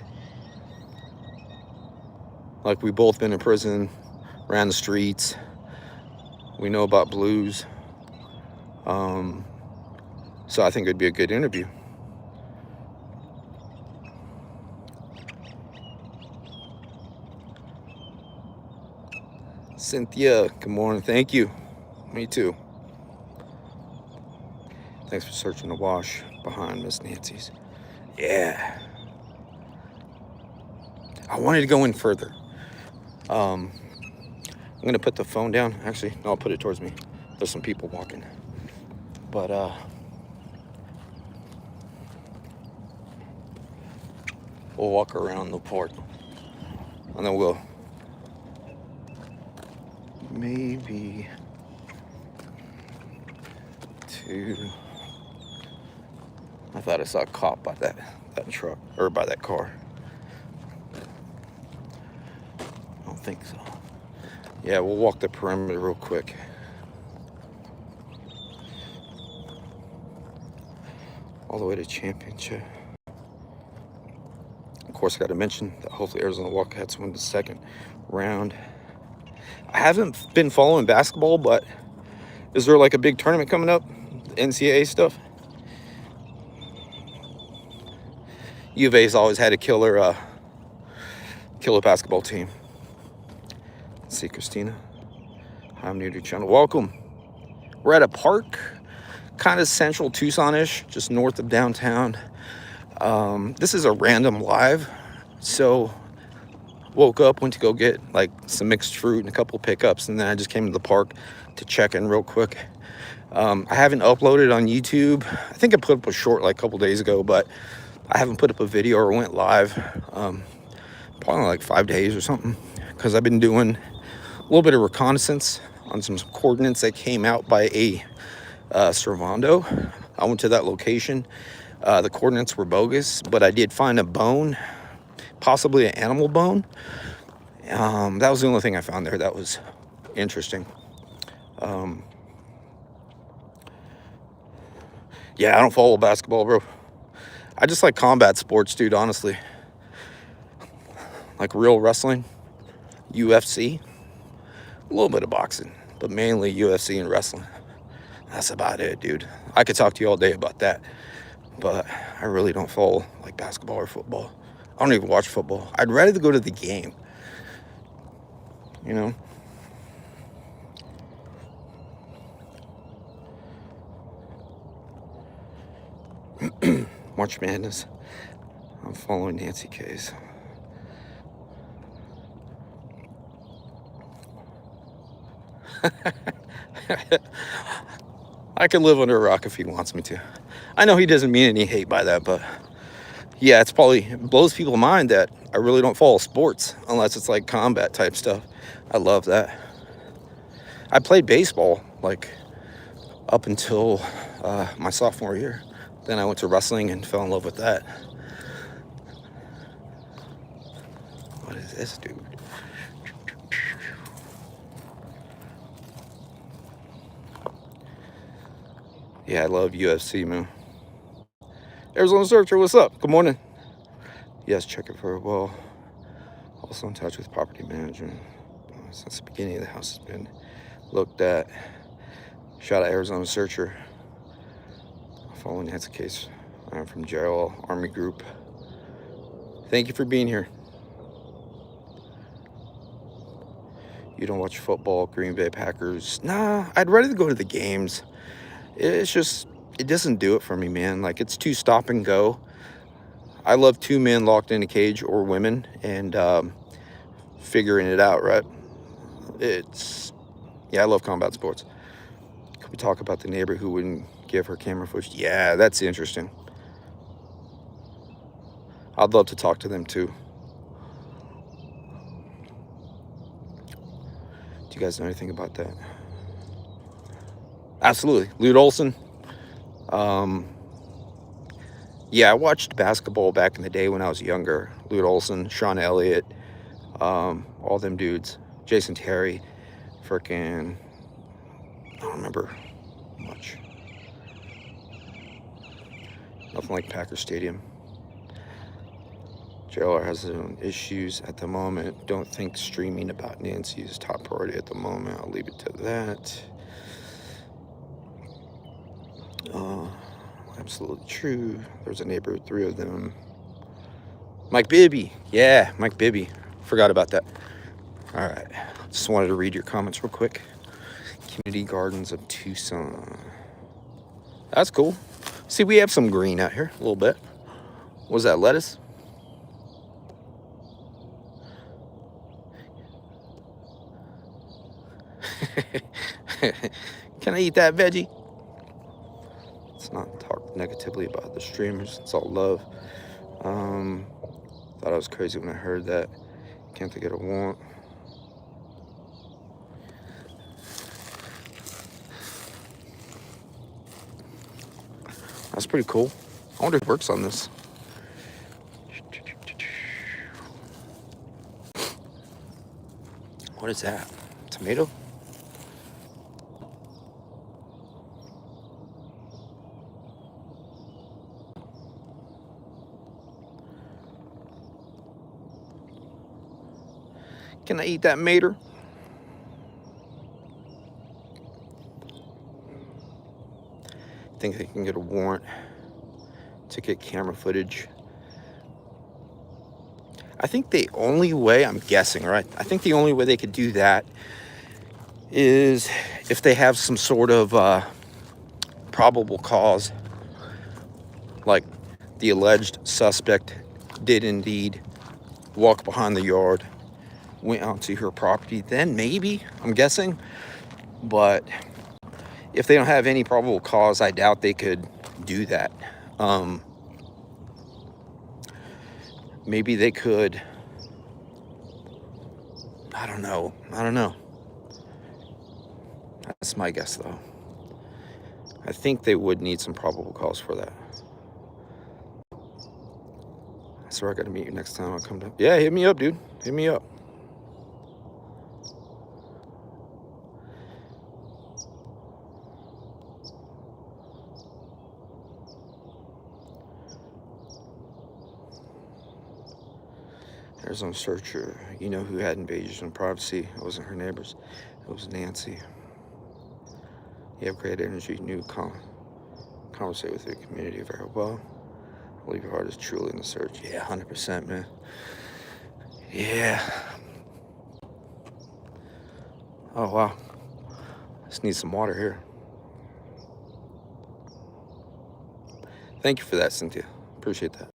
Like, we both been in prison, ran the streets. We know about blues. So I think it'd be a good interview. Cynthia, good morning. Thank you. Me too. Thanks for searching the wash behind Miss Nancy's. Yeah. I wanted to go in further. I'm going to put the phone down. Actually, no, I'll put it towards me. There's some people walking. But, we'll walk around the park. And then we'll maybe to... I thought I saw a cop by that truck, or by that car. I don't think so. Yeah, we'll walk the perimeter real quick. All the way to championship. Of course, I got to mention that hopefully Arizona Wildcats win the second round. I haven't been following basketball, but is there like a big tournament coming up? NCAA stuff? U of A's always had a killer basketball team. Let's see, Christina. Hi, I'm new to your channel. Welcome. We're at a park, kind of central Tucson-ish, just north of downtown. This is a random live. So woke up, went to go get like some mixed fruit and a couple pickups, and then I just came to the park to check in real quick. I haven't uploaded on YouTube. I think I put up a short like a couple days ago, but I haven't put up a video or went live probably like 5 days or something, because I've been doing a little bit of reconnaissance on some coordinates that came out by a Servando. I went to that location. The coordinates were bogus, but I did find a bone, possibly an animal bone. That was the only thing I found there that was interesting. Yeah, I don't follow basketball, bro. I just like combat sports, dude, honestly. Like real wrestling, UFC, a little bit of boxing, but mainly UFC and wrestling. That's about it, dude. I could talk to you all day about that, but I really don't follow like basketball or football. I don't even watch football. I'd rather go to the game, you know? March Madness. I'm following Nancy Case. I can live under a rock if he wants me to. I know he doesn't mean any hate by that, but yeah, it blows people's mind that I really don't follow sports unless it's like combat type stuff. I love that. I played baseball like up until my sophomore year. Then I went to wrestling and fell in love with that. What is this, dude? Yeah, I love UFC, man. Arizona Searcher, what's up? Good morning. Yes, check it for a while. Also in touch with property management. Since the beginning, the house has been looked at. Shout out Arizona Searcher. Following Nancy Case. I'm from JL Army Group. Thank you for being here. You don't watch football, Green Bay Packers? Nah, I'd rather go to the games. It's just, it doesn't do it for me, man. Like, it's too stop and go. I love two men locked in a cage, or women, and figuring it out, right? Yeah, I love combat sports. Could we talk about the neighbor who wouldn't give her camera footage? Yeah, that's interesting. I'd love to talk to them too. Do you guys know anything about that? Absolutely. Lute Olson. Yeah, I watched basketball back in the day when I was younger. Lute Olson, Sean Elliott, all them dudes. Jason Terry, frickin', I don't remember much. Nothing like Packer Stadium. JLR has his own issues at the moment. Don't think streaming about Nancy is top priority at the moment. I'll leave it to that. Absolutely true. There's a neighborhood, 3 of them. Mike Bibby. Yeah, Mike Bibby. Forgot about that. All right. Just wanted to read your comments real quick. Community Gardens of Tucson. That's cool. See, we have some green out here, a little bit. Was that lettuce? Can I eat that veggie? Let's not talk negatively about the streamers. It's all love. Thought I was crazy when I heard that. Can't they get a warrant? That's pretty cool. I wonder if it works on this. What is that? Tomato? Can I eat that mater? Think they can get a warrant to get camera footage. I think the only way, I'm guessing, right? I think the only way they could do that is if they have some sort of probable cause, like the alleged suspect did indeed walk behind the yard, went onto her property, then maybe, I'm guessing. But if they don't have any probable cause, I doubt they could do that. Maybe they could. I don't know. That's my guess, though. I think they would need some probable cause for that. So I got to meet you next time I come down. Yeah, hit me up, dude. Hit me up. Arizona searcher. You know who had invasion of privacy? It wasn't her neighbors. It was Nancy. You have great energy. Conversate with your community very well. I believe your heart is truly in the search. Yeah, 100%, man. Yeah. Oh, wow. Just need some water here. Thank you for that, Cynthia. Appreciate that.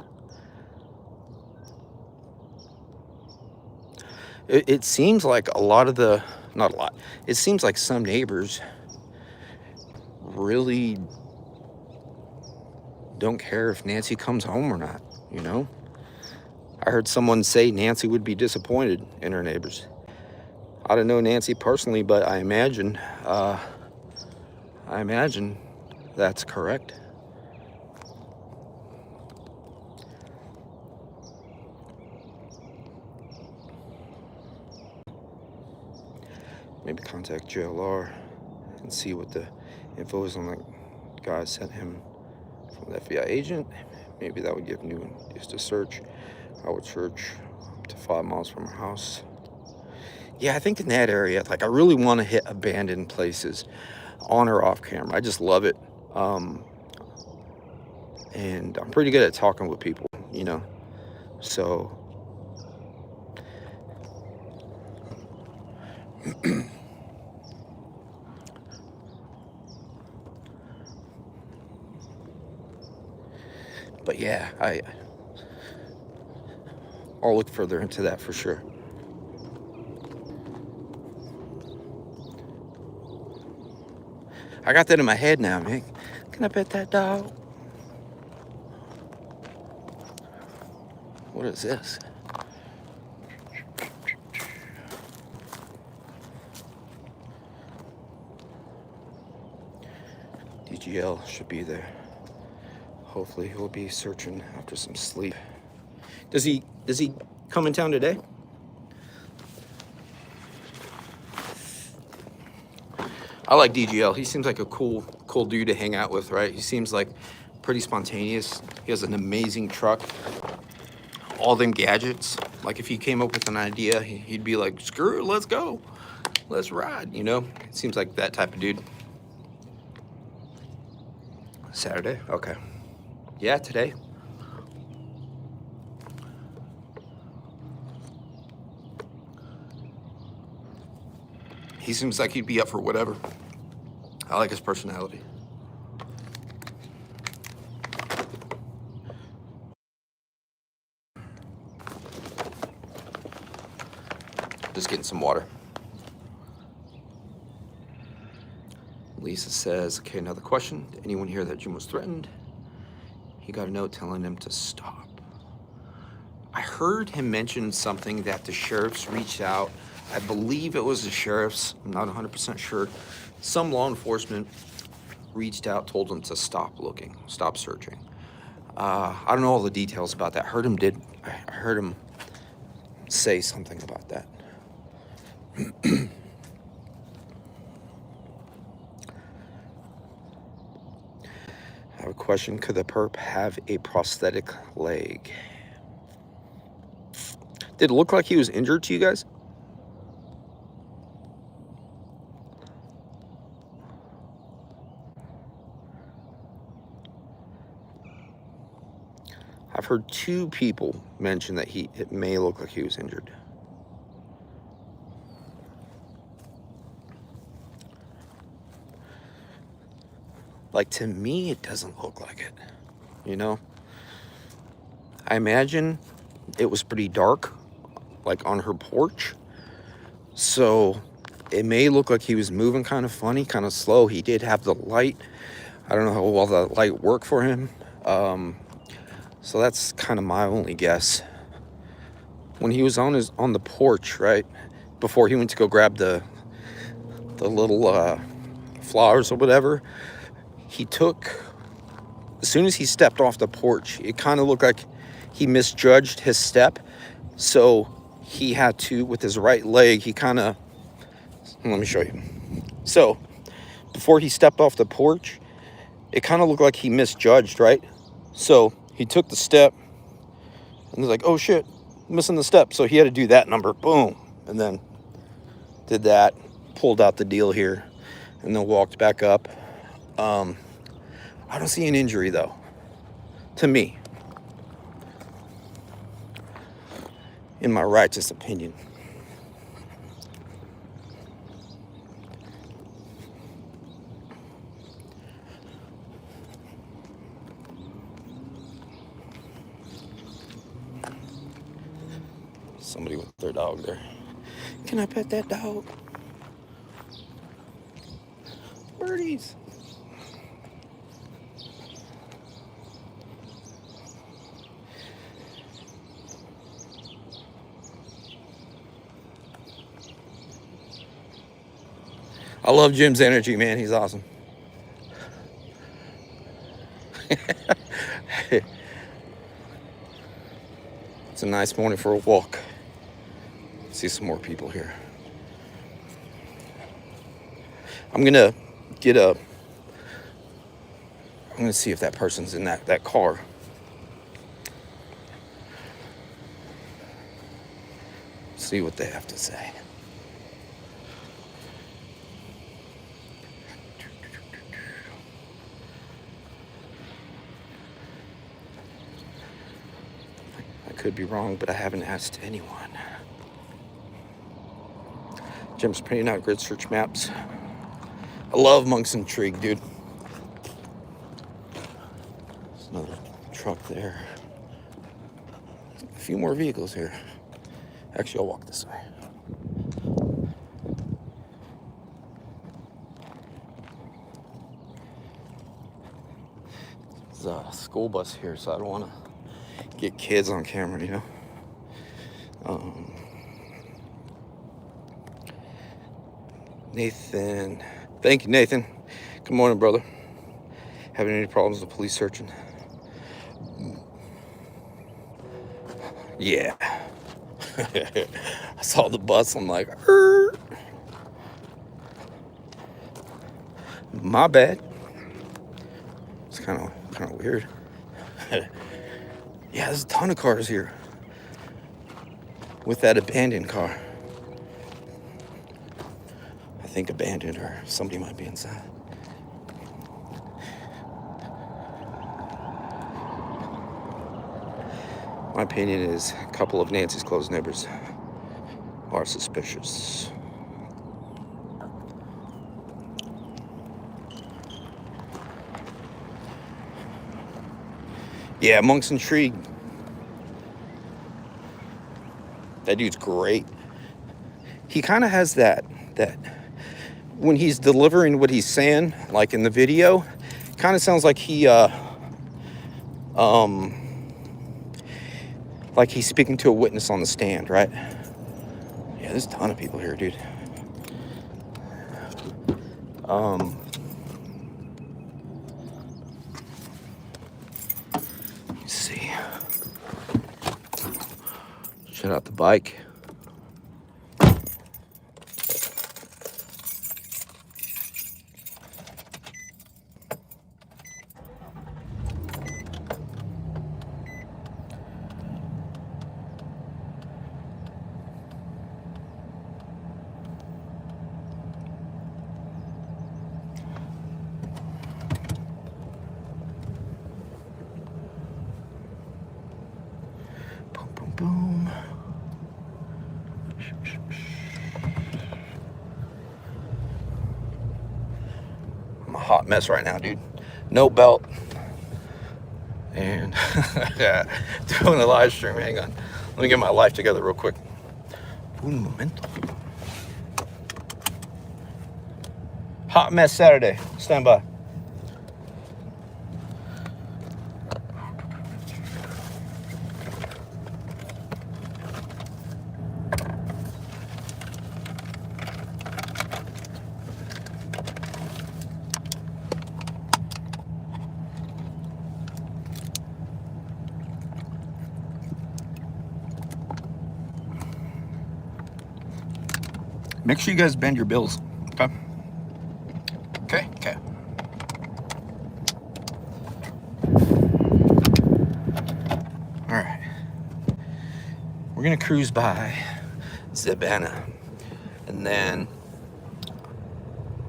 It seems like a lot of the, not a lot, it seems like some neighbors really don't care if Nancy comes home or not, you know? I heard someone say Nancy would be disappointed in her neighbors. I don't know Nancy personally, but I imagine that's correct. Maybe contact JLR and see what the info is on that guy sent him from the FBI agent. Maybe that would give new just a search. I would search up to 5 miles from her house. Yeah, I think in that area, like I really want to hit abandoned places on or off camera. I just love it. And I'm pretty good at talking with people, you know. So but yeah, I'll look further into that for sure. I got that in my head now, man. Can I pet that dog? What is this? DGL should be there. hopefully he'll be searching after some sleep. Does he come in town today? I like DGL. He seems like a cool dude to hang out with, right? He seems like pretty spontaneous. He has an amazing truck. All them gadgets. Like if he came up with an idea, he'd be like, screw it, let's go. Let's ride, you know? It seems like that type of dude. Saturday? Okay. Yeah, today. He seems like he'd be up for whatever. I like his personality. Just getting some water. Lisa says, okay, another question. Did anyone hear that Jim was threatened? He got a note telling him to stop. I heard him mention something that the sheriffs reached out. I believe it was the sheriffs. I'm not 100% sure. Some law enforcement reached out, told him to stop looking, stop searching. I don't know all the details about that. I heard him say something about that. I have a question. Could the perp have a prosthetic leg? Did it look like he was injured to you guys? I've heard 2 people mention that it may look like he was injured. Like, to me, it doesn't look like it, you know? I imagine it was pretty dark, like on her porch. So it may look like he was moving kind of funny, kind of slow. He did have the light. I don't know how well the light worked for him. So that's kind of my only guess. When he was on the porch, right, before he went to go grab the little flowers or whatever, as soon as he stepped off the porch, it kind of looked like he misjudged his step. So he had to, with his right leg, let me show you. So before he stepped off the porch, it kind of looked like he misjudged, right? So he took the step and was like, oh shit, missing the step. So he had to do that number, boom. And then did that, pulled out the deal here, and then walked back up. I don't see an injury though, to me, in my righteous opinion. Somebody with their dog there. Can I pet that dog? Birdies. I love Jim's energy, man. He's awesome. It's a nice morning for a walk. See some more people here. I'm gonna see if that person's in that car. See what they have to say. I could be wrong, but I haven't asked anyone. Jim's printing out grid search maps. I love Monk's Intrigue, dude. There's another truck there. A few more vehicles here. Actually, I'll walk this way. There's a school bus here, so I don't want to get kids on camera, you know? Nathan. Thank you, Nathan. Good morning, brother. Having any problems with police searching? Yeah. I saw the bus. I'm like, my bad. It's kind of weird. Yeah, there's a ton of cars here with that abandoned car. I think abandoned, or somebody might be inside. My opinion is a couple of Nancy's close neighbors are suspicious. Yeah, Monk's intrigued. That dude's great. He kind of has that when he's delivering what he's saying, like in the video, kind of sounds like like he's speaking to a witness on the stand, right? Yeah, there's a ton of people here, dude. Let's see. Shut out the bike. Boom, boom, boom. I'm a hot mess right now, dude. No belt. And doing a live stream. Hang on. Let me get my life together real quick. Un momento. Hot mess Saturday. Stand by. Make sure you guys bend your bills, okay? Okay. All right. We're gonna cruise by Zabana, and then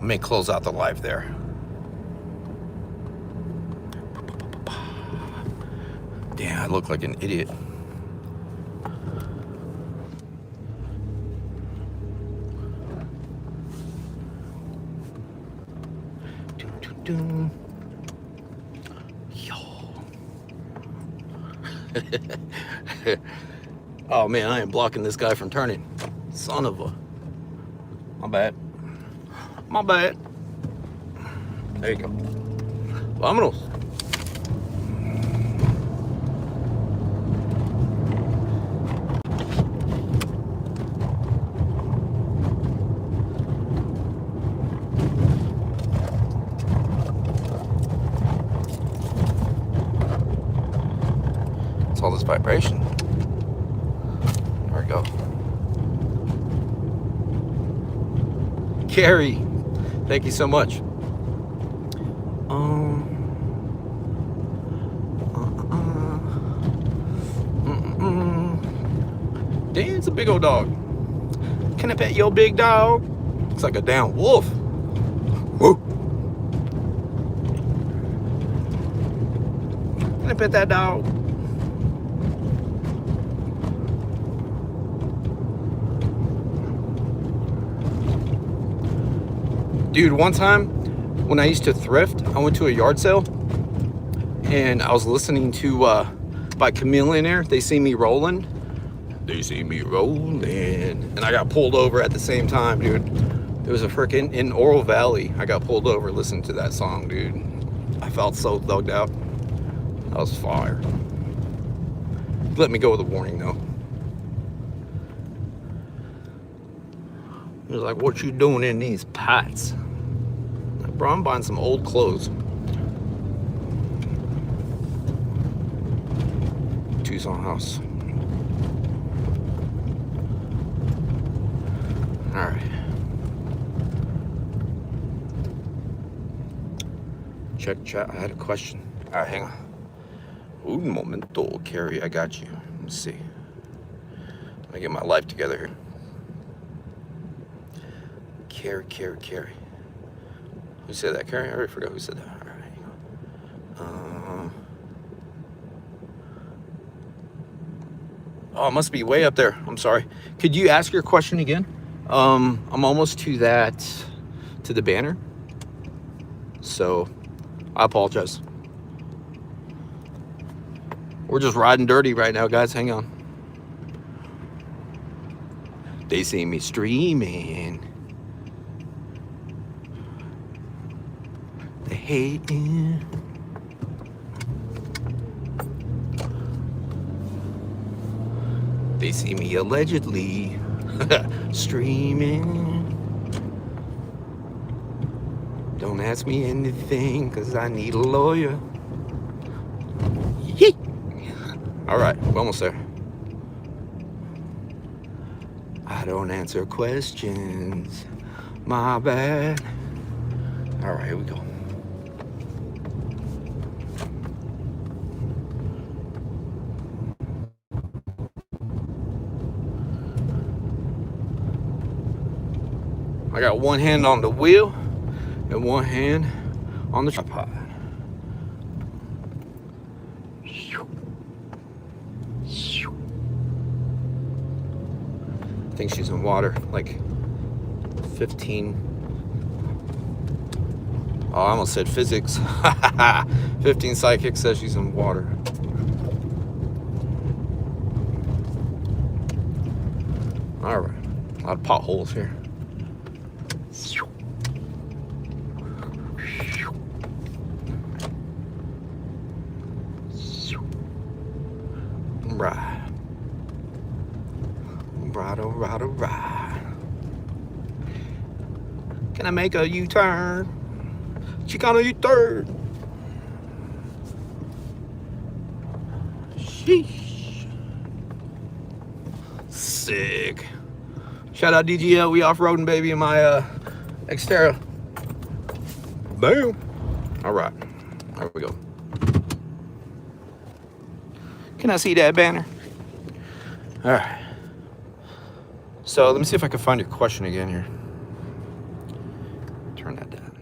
I may close out the live there. Damn, I look like an idiot. Yo. Oh man, I am blocking this guy from turning. Son of a. My bad. There you go. Vámonos. It's all this vibration. There we go. Carrie, thank you so much. Damn, it's a big old dog. Can I pet your big dog? Looks like a damn wolf. Whoa. Can I pet that dog? Dude, one time when I used to thrift, I went to a yard sale and I was listening to by Chameleonaire, They See Me Rolling. They see me rolling. And I got pulled over at the same time, dude. It was a freaking in Oro Valley. I got pulled over listening to that song, dude. I felt so thugged out. That was fire. Let me go with a warning though. He was like, what you doing in these pots? Like, bro, I'm buying some old clothes. Tucson house. check chat. I had a question. All right, hang on. Un momento, Carrie. I got you. Let's see. Let me get my life together here. Carrie. Who said that? Carrie? I already forgot who said that. All right. Oh, it must be way up there. I'm sorry. Could you ask your question again? I'm almost to the banner. So I apologize. We're just riding dirty right now, guys. Hang on. They see me streaming. They hating. They see me allegedly streaming. Don't ask me anything, cause I need a lawyer. Yee. All right, we're almost there. I don't answer questions. My bad. All right, here we go. I got one hand on the wheel and one hand on the tripod. I think she's in water, like 15. Oh, I almost said physics. 15 psychic says she's in water. All right, a lot of potholes here. Right. Can I make a U-turn? Chicano U-turn. Sheesh. Sick. Shout out DGL. We off-roading, baby, in my Xterra. Boom. All right. There we go. Can I see that banner? All right. So let me see if I can find your question again here. Turn that down.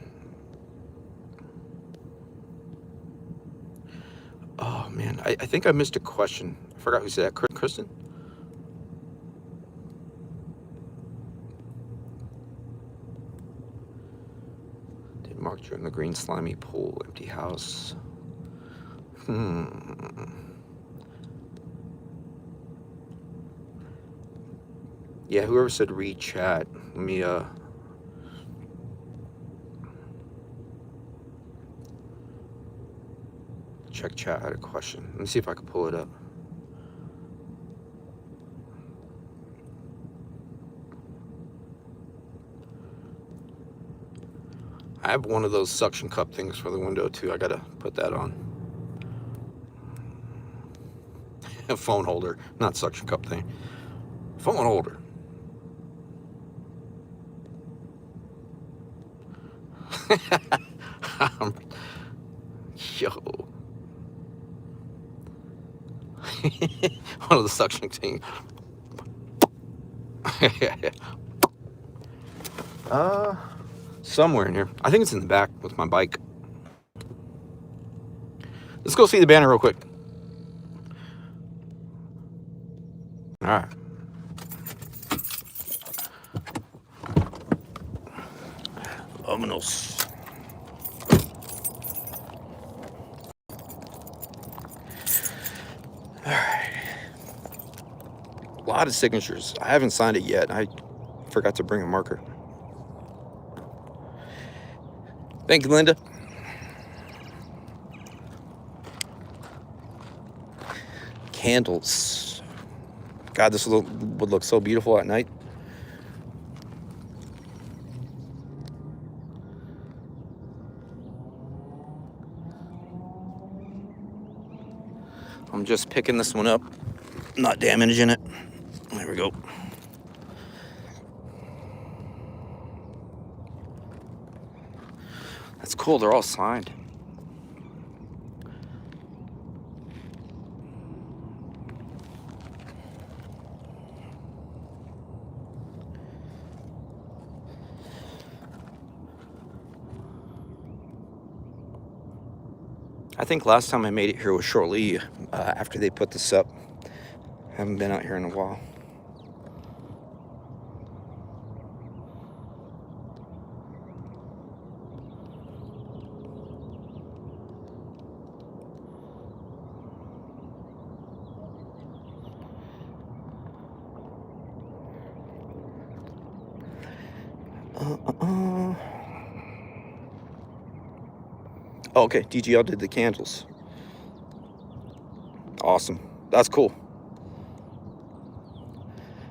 Oh man, I think I missed a question. I forgot who said that. Kristen? Did Mark join the green slimy pool, empty house? Yeah, whoever said read chat, let me check chat. I had a question. Let me see if I can pull it up. I have one of those suction cup things for the window too. I gotta put that on. A phone holder, not suction cup thing. Phone holder. Yo. One of the suction things. Somewhere in here. I think it's in the back with my bike. Let's go see the banner real quick. All right. Ominous. All right. A lot of signatures. I haven't signed it yet. I forgot to bring a marker. Thank you, Linda. Candles. God, this would look so beautiful at night. I'm just picking this one up, not damaging it. There we go. That's cool. They're all signed. I think last time I made it here was shortly after they put this up. Haven't been out here in a while. Oh, okay, DGL did the candles. Awesome. That's cool.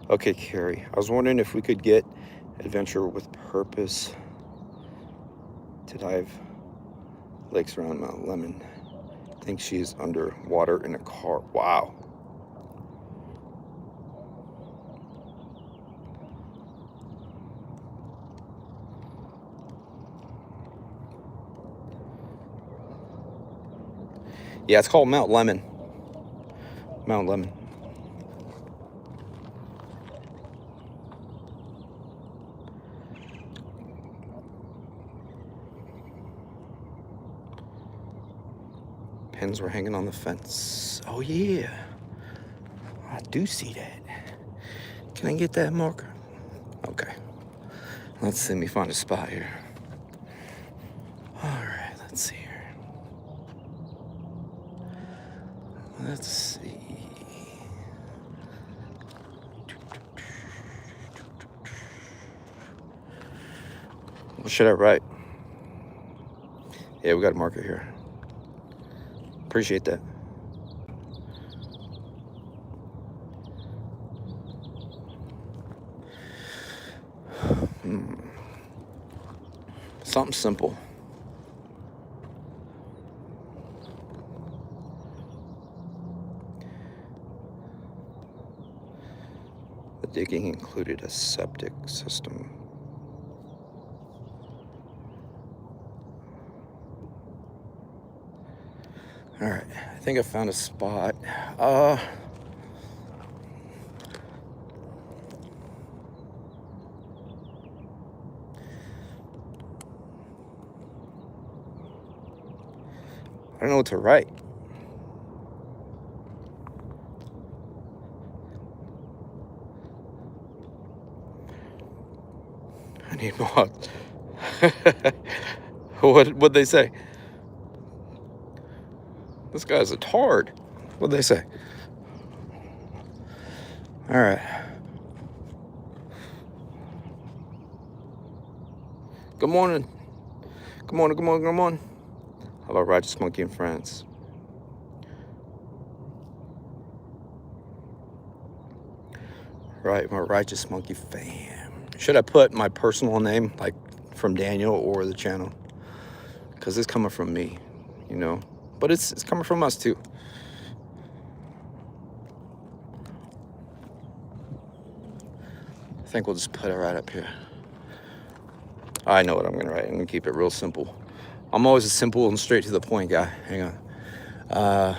Okay, Carrie, I was wondering if we could get Adventure with Purpose to dive lakes around Mount Lemon. I think she's underwater in a car. Wow. Yeah, it's called Mount Lemon. Mount Lemon. Pins were hanging on the fence. Oh yeah, I do see that. Can I get that marker? Okay. Let me find a spot here. All right, let's see here. Let's see. What should I write? Yeah, we got a marker here. Appreciate that. Something simple. The digging included a septic system. All right, I think I found a spot. I don't know what to write. I need more. What'd they say? This guy's a tard. What'd they say? All right. Good morning. Good morning, good morning, good morning. How about Righteous Monkey and Friends? Right, my Righteous Monkey fam. Should I put my personal name, like from Daniel or the channel? Because it's coming from me, you know? But it's coming from us too. I think we'll just put it right up here. I know what I'm gonna write. I'm gonna keep it real simple. I'm always a simple and straight to the point guy. Hang on.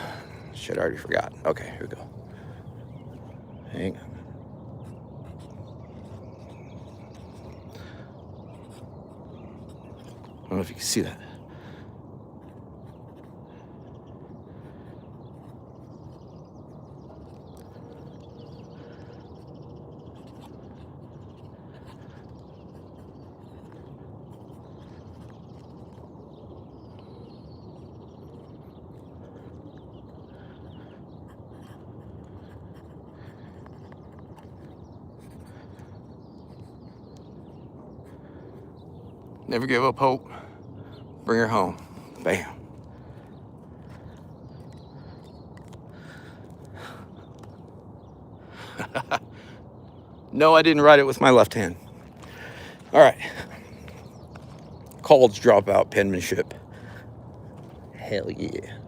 Shit, I already forgot. Okay, here we go. Hang on. I don't know if you can see that. Never give up hope. Bring her home. Bam. No, I didn't write it with my left hand. All right. College dropout penmanship. Hell yeah.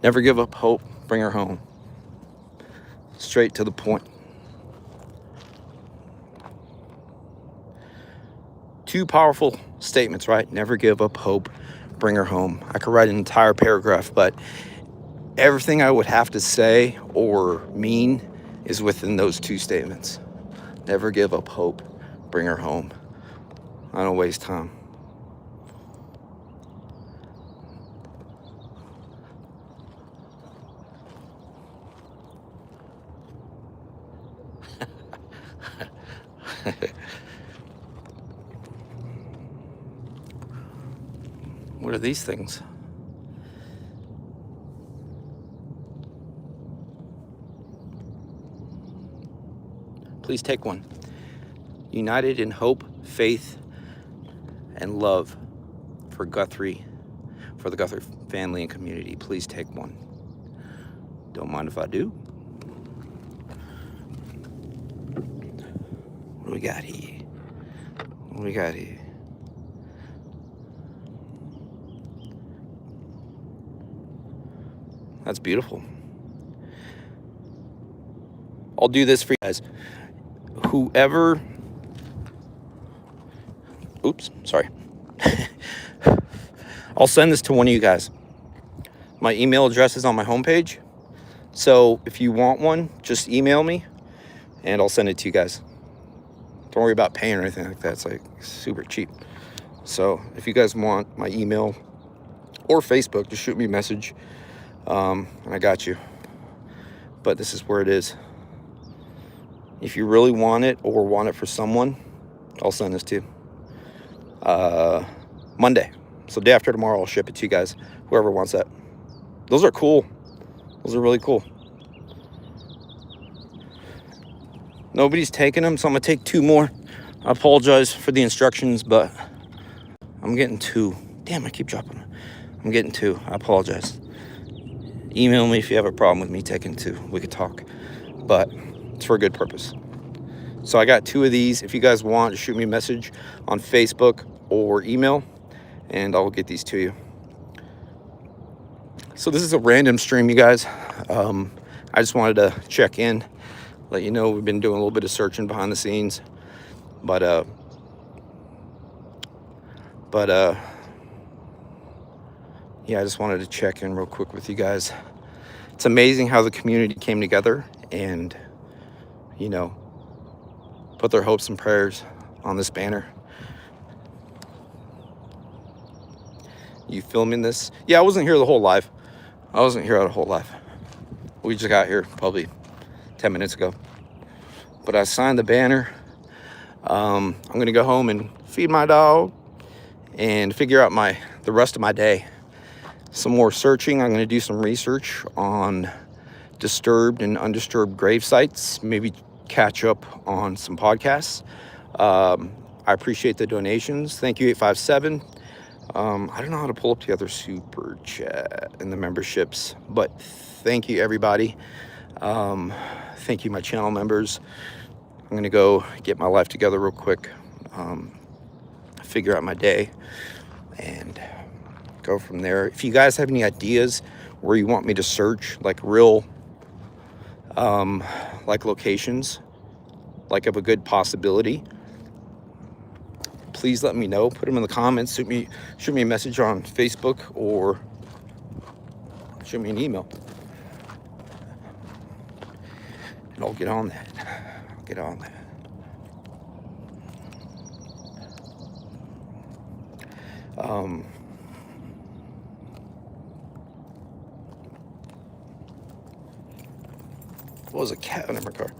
Never give up hope. Bring her home. Straight to the point. Two powerful statements, right? Never give up hope. Bring her home. I could write an entire paragraph, but everything I would have to say or mean is within those two statements. Never give up hope. Bring her home. I don't waste time. What are these things? Please take one. United in hope, faith, and love for Guthrie, for the Guthrie family and community. Please take one. Don't mind if I do. What do we got here? What do we got here? That's beautiful. I'll do this for you guys. Whoever, oops, sorry. I'll send this to one of you guys. My email address is on my homepage. So if you want one, just email me and I'll send it to you guys. Don't worry about paying or anything like that. It's like super cheap. So if you guys want my email or Facebook, just shoot me a message. And I got you. But this is where it is. If you really want it or want it for someone, I'll send this to you. Monday. So day after tomorrow, I'll ship it to you guys. Whoever wants that. Those are cool. Those are really cool. Nobody's taking them, so I'm going to take 2 more. I apologize for the instructions, but I'm getting 2. Damn, I keep dropping them. I'm getting 2. I apologize. Email me if you have a problem with me taking 2. We could talk. But it's for a good purpose. So I got 2 of these. If you guys want, shoot me a message on Facebook or email, and I'll get these to you. So this is a random stream, you guys. I just wanted to check in, let you know we've been doing a little bit of searching behind the scenes. But yeah, I just wanted to check in real quick with you guys. It's amazing how the community came together and, you know, put their hopes and prayers on this banner. You filming this? Yeah, I wasn't here the whole live. I wasn't here the whole live. We just got here probably 10 minutes ago. But I signed the banner. I'm gonna go home and feed my dog and figure out the rest of my day. Some more searching. I'm gonna do some research on disturbed and undisturbed grave sites. Maybe catch up on some podcasts. I appreciate the donations. Thank you, 857. I don't know how to pull up the other super chat and the memberships, but thank you, everybody. Thank you, my channel members. I'm gonna go get my life together real quick, figure out my day, and go from there. If you guys have any ideas where you want me to search, like real, like locations, like of a good possibility, please let me know. Put them in the comments. Shoot me a message on Facebook or shoot me an email, and I'll get on that. What was a cat in my car?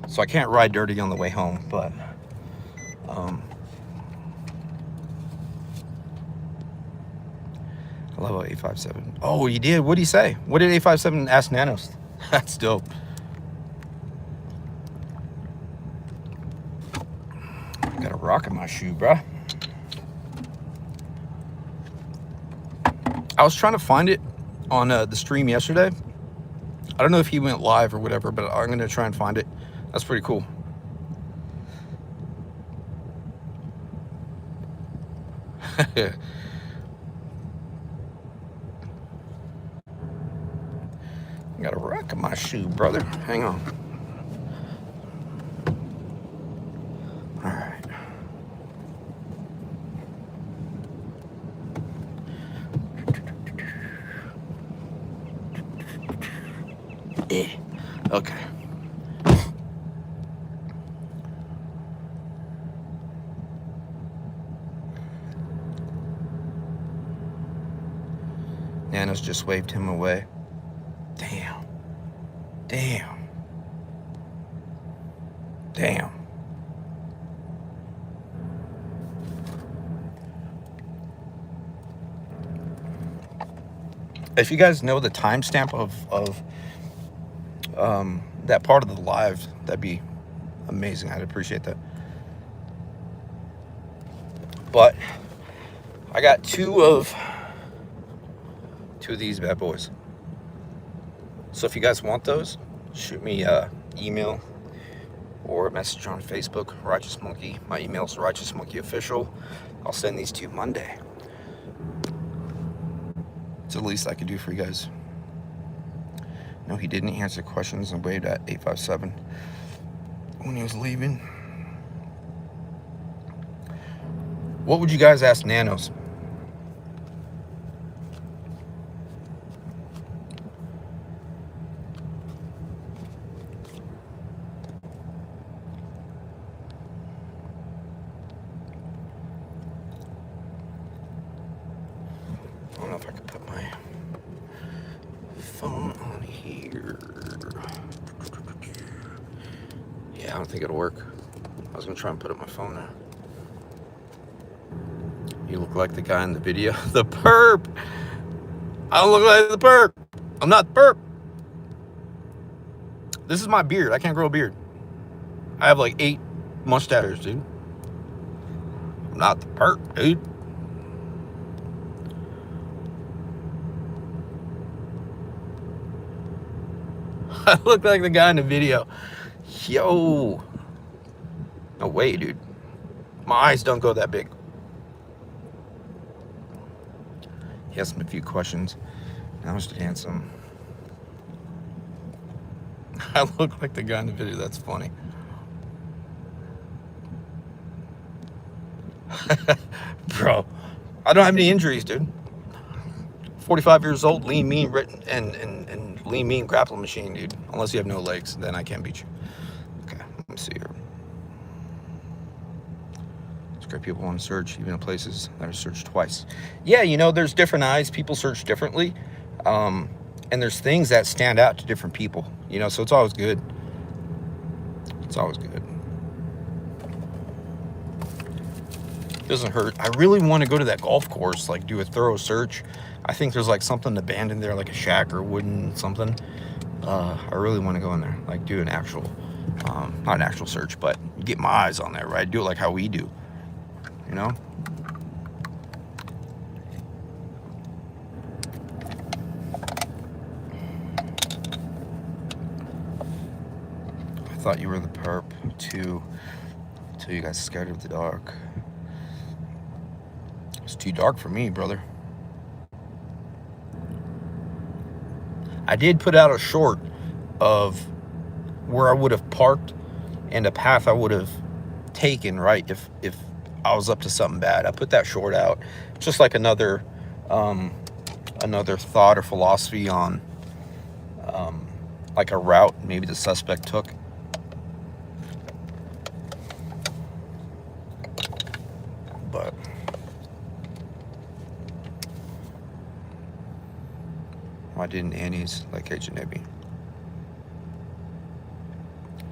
So I can't ride dirty on the way home, but I love 857. Oh, you did? What did he say? What did 857 ask Nanos? That's dope. Got a rock in my shoe, bruh. I was trying to find it on the stream yesterday. I don't know if he went live or whatever, but I'm gonna try and find it. That's pretty cool. Got a rock in my shoe, brother. Hang on. All right. Okay. Nanos just waved him away. Damn. Damn. Damn. If you guys know the timestamp of that part of the live, that'd be amazing. I'd appreciate that. But I got two of these bad boys. So if you guys want those, shoot me email or a message on Facebook, Righteous Monkey. My email is Righteous Monkey Official. I'll send these to you Monday. It's the least I could do for you guys. No, he didn't answer questions and waved at 857 when he was leaving. What would you guys ask Nanos? I don't know if I could put my phone on here. Yeah, I don't think it'll work. I was gonna try and put up my phone there. You look like the guy in the video. The perp! I don't look like the perp! I'm not the perp! This is my beard. I can't grow a beard. I have like 8 mustaches, dude. I'm not the perp, dude. I look like the guy in the video. Yo. No way, dude. My eyes don't go that big. He asked me a few questions. I was handsome. I look like the guy in the video. That's funny. Bro, I don't have any injuries, dude. 45 years old, lean, mean, written, and lean, mean grappling machine, dude. Unless you have no legs, then I can't beat you. Okay, let me see here. It's great people want to search, even in places that are searched twice. Yeah, you know, there's different eyes. People search differently. And there's things that stand out to different people, you know, so it's always good. It's always good. Doesn't hurt. I really want to go to that golf course, like do a thorough search. I think there's like something abandoned there, like a shack or wooden something. I really want to go in there, like do an actual, not an actual search, but get my eyes on there, right? Do it like how we do, you know? I thought you were the perp too, until you got scared of the dark. It's too dark for me, brother. I did put out a short of where I would have parked and a path I would have taken, right, if I was up to something bad. I put that short out, just like another thought or philosophy on like a route maybe the suspect took. But why didn't Annie's like Agent Nebby?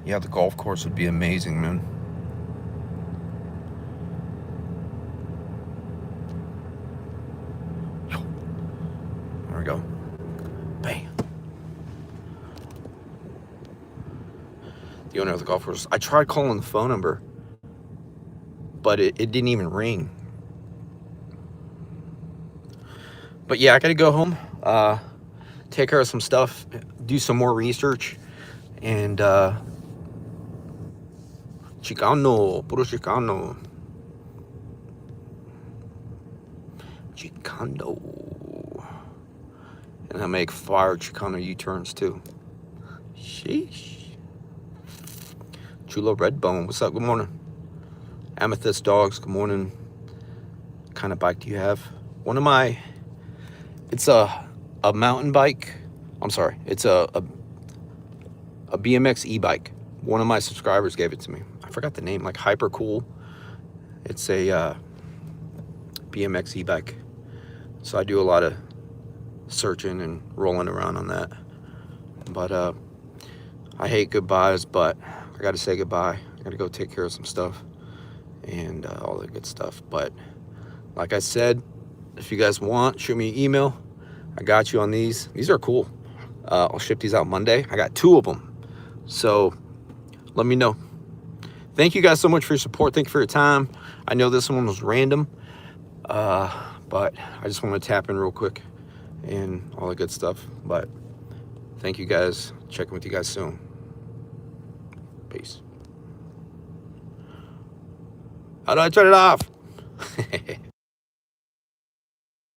Yeah, the golf course would be amazing, man. There we go. Bam. The owner of the golf course. I tried calling the phone number, but it didn't even ring. But yeah, I gotta go home, take care of some stuff, do some more research, and Chicano, puro Chicano. And I make fire Chicano U-turns too. Sheesh. Chulo Redbone, what's up? Good morning. Amethyst Dogs, good morning. What kind of bike do you have? One of my, it's a mountain bike. I'm sorry, it's a BMX e-bike. One of my subscribers gave it to me. I forgot the name, like Hyper Cool. It's a BMX e-bike. So I do a lot of searching and rolling around on that. But I hate goodbyes, but I got to say goodbye. I got to go take care of some stuff and all the good stuff. But like I said, if you guys want, shoot me an email. I got you on these. These are cool. I'll ship these out Monday. I got 2 of them. So let me know. Thank you guys so much for your support. Thank you for your time. I know this one was random, but I just want to tap in real quick and all the good stuff. But thank you guys. Checking with you guys soon. Peace. How do I turn it off?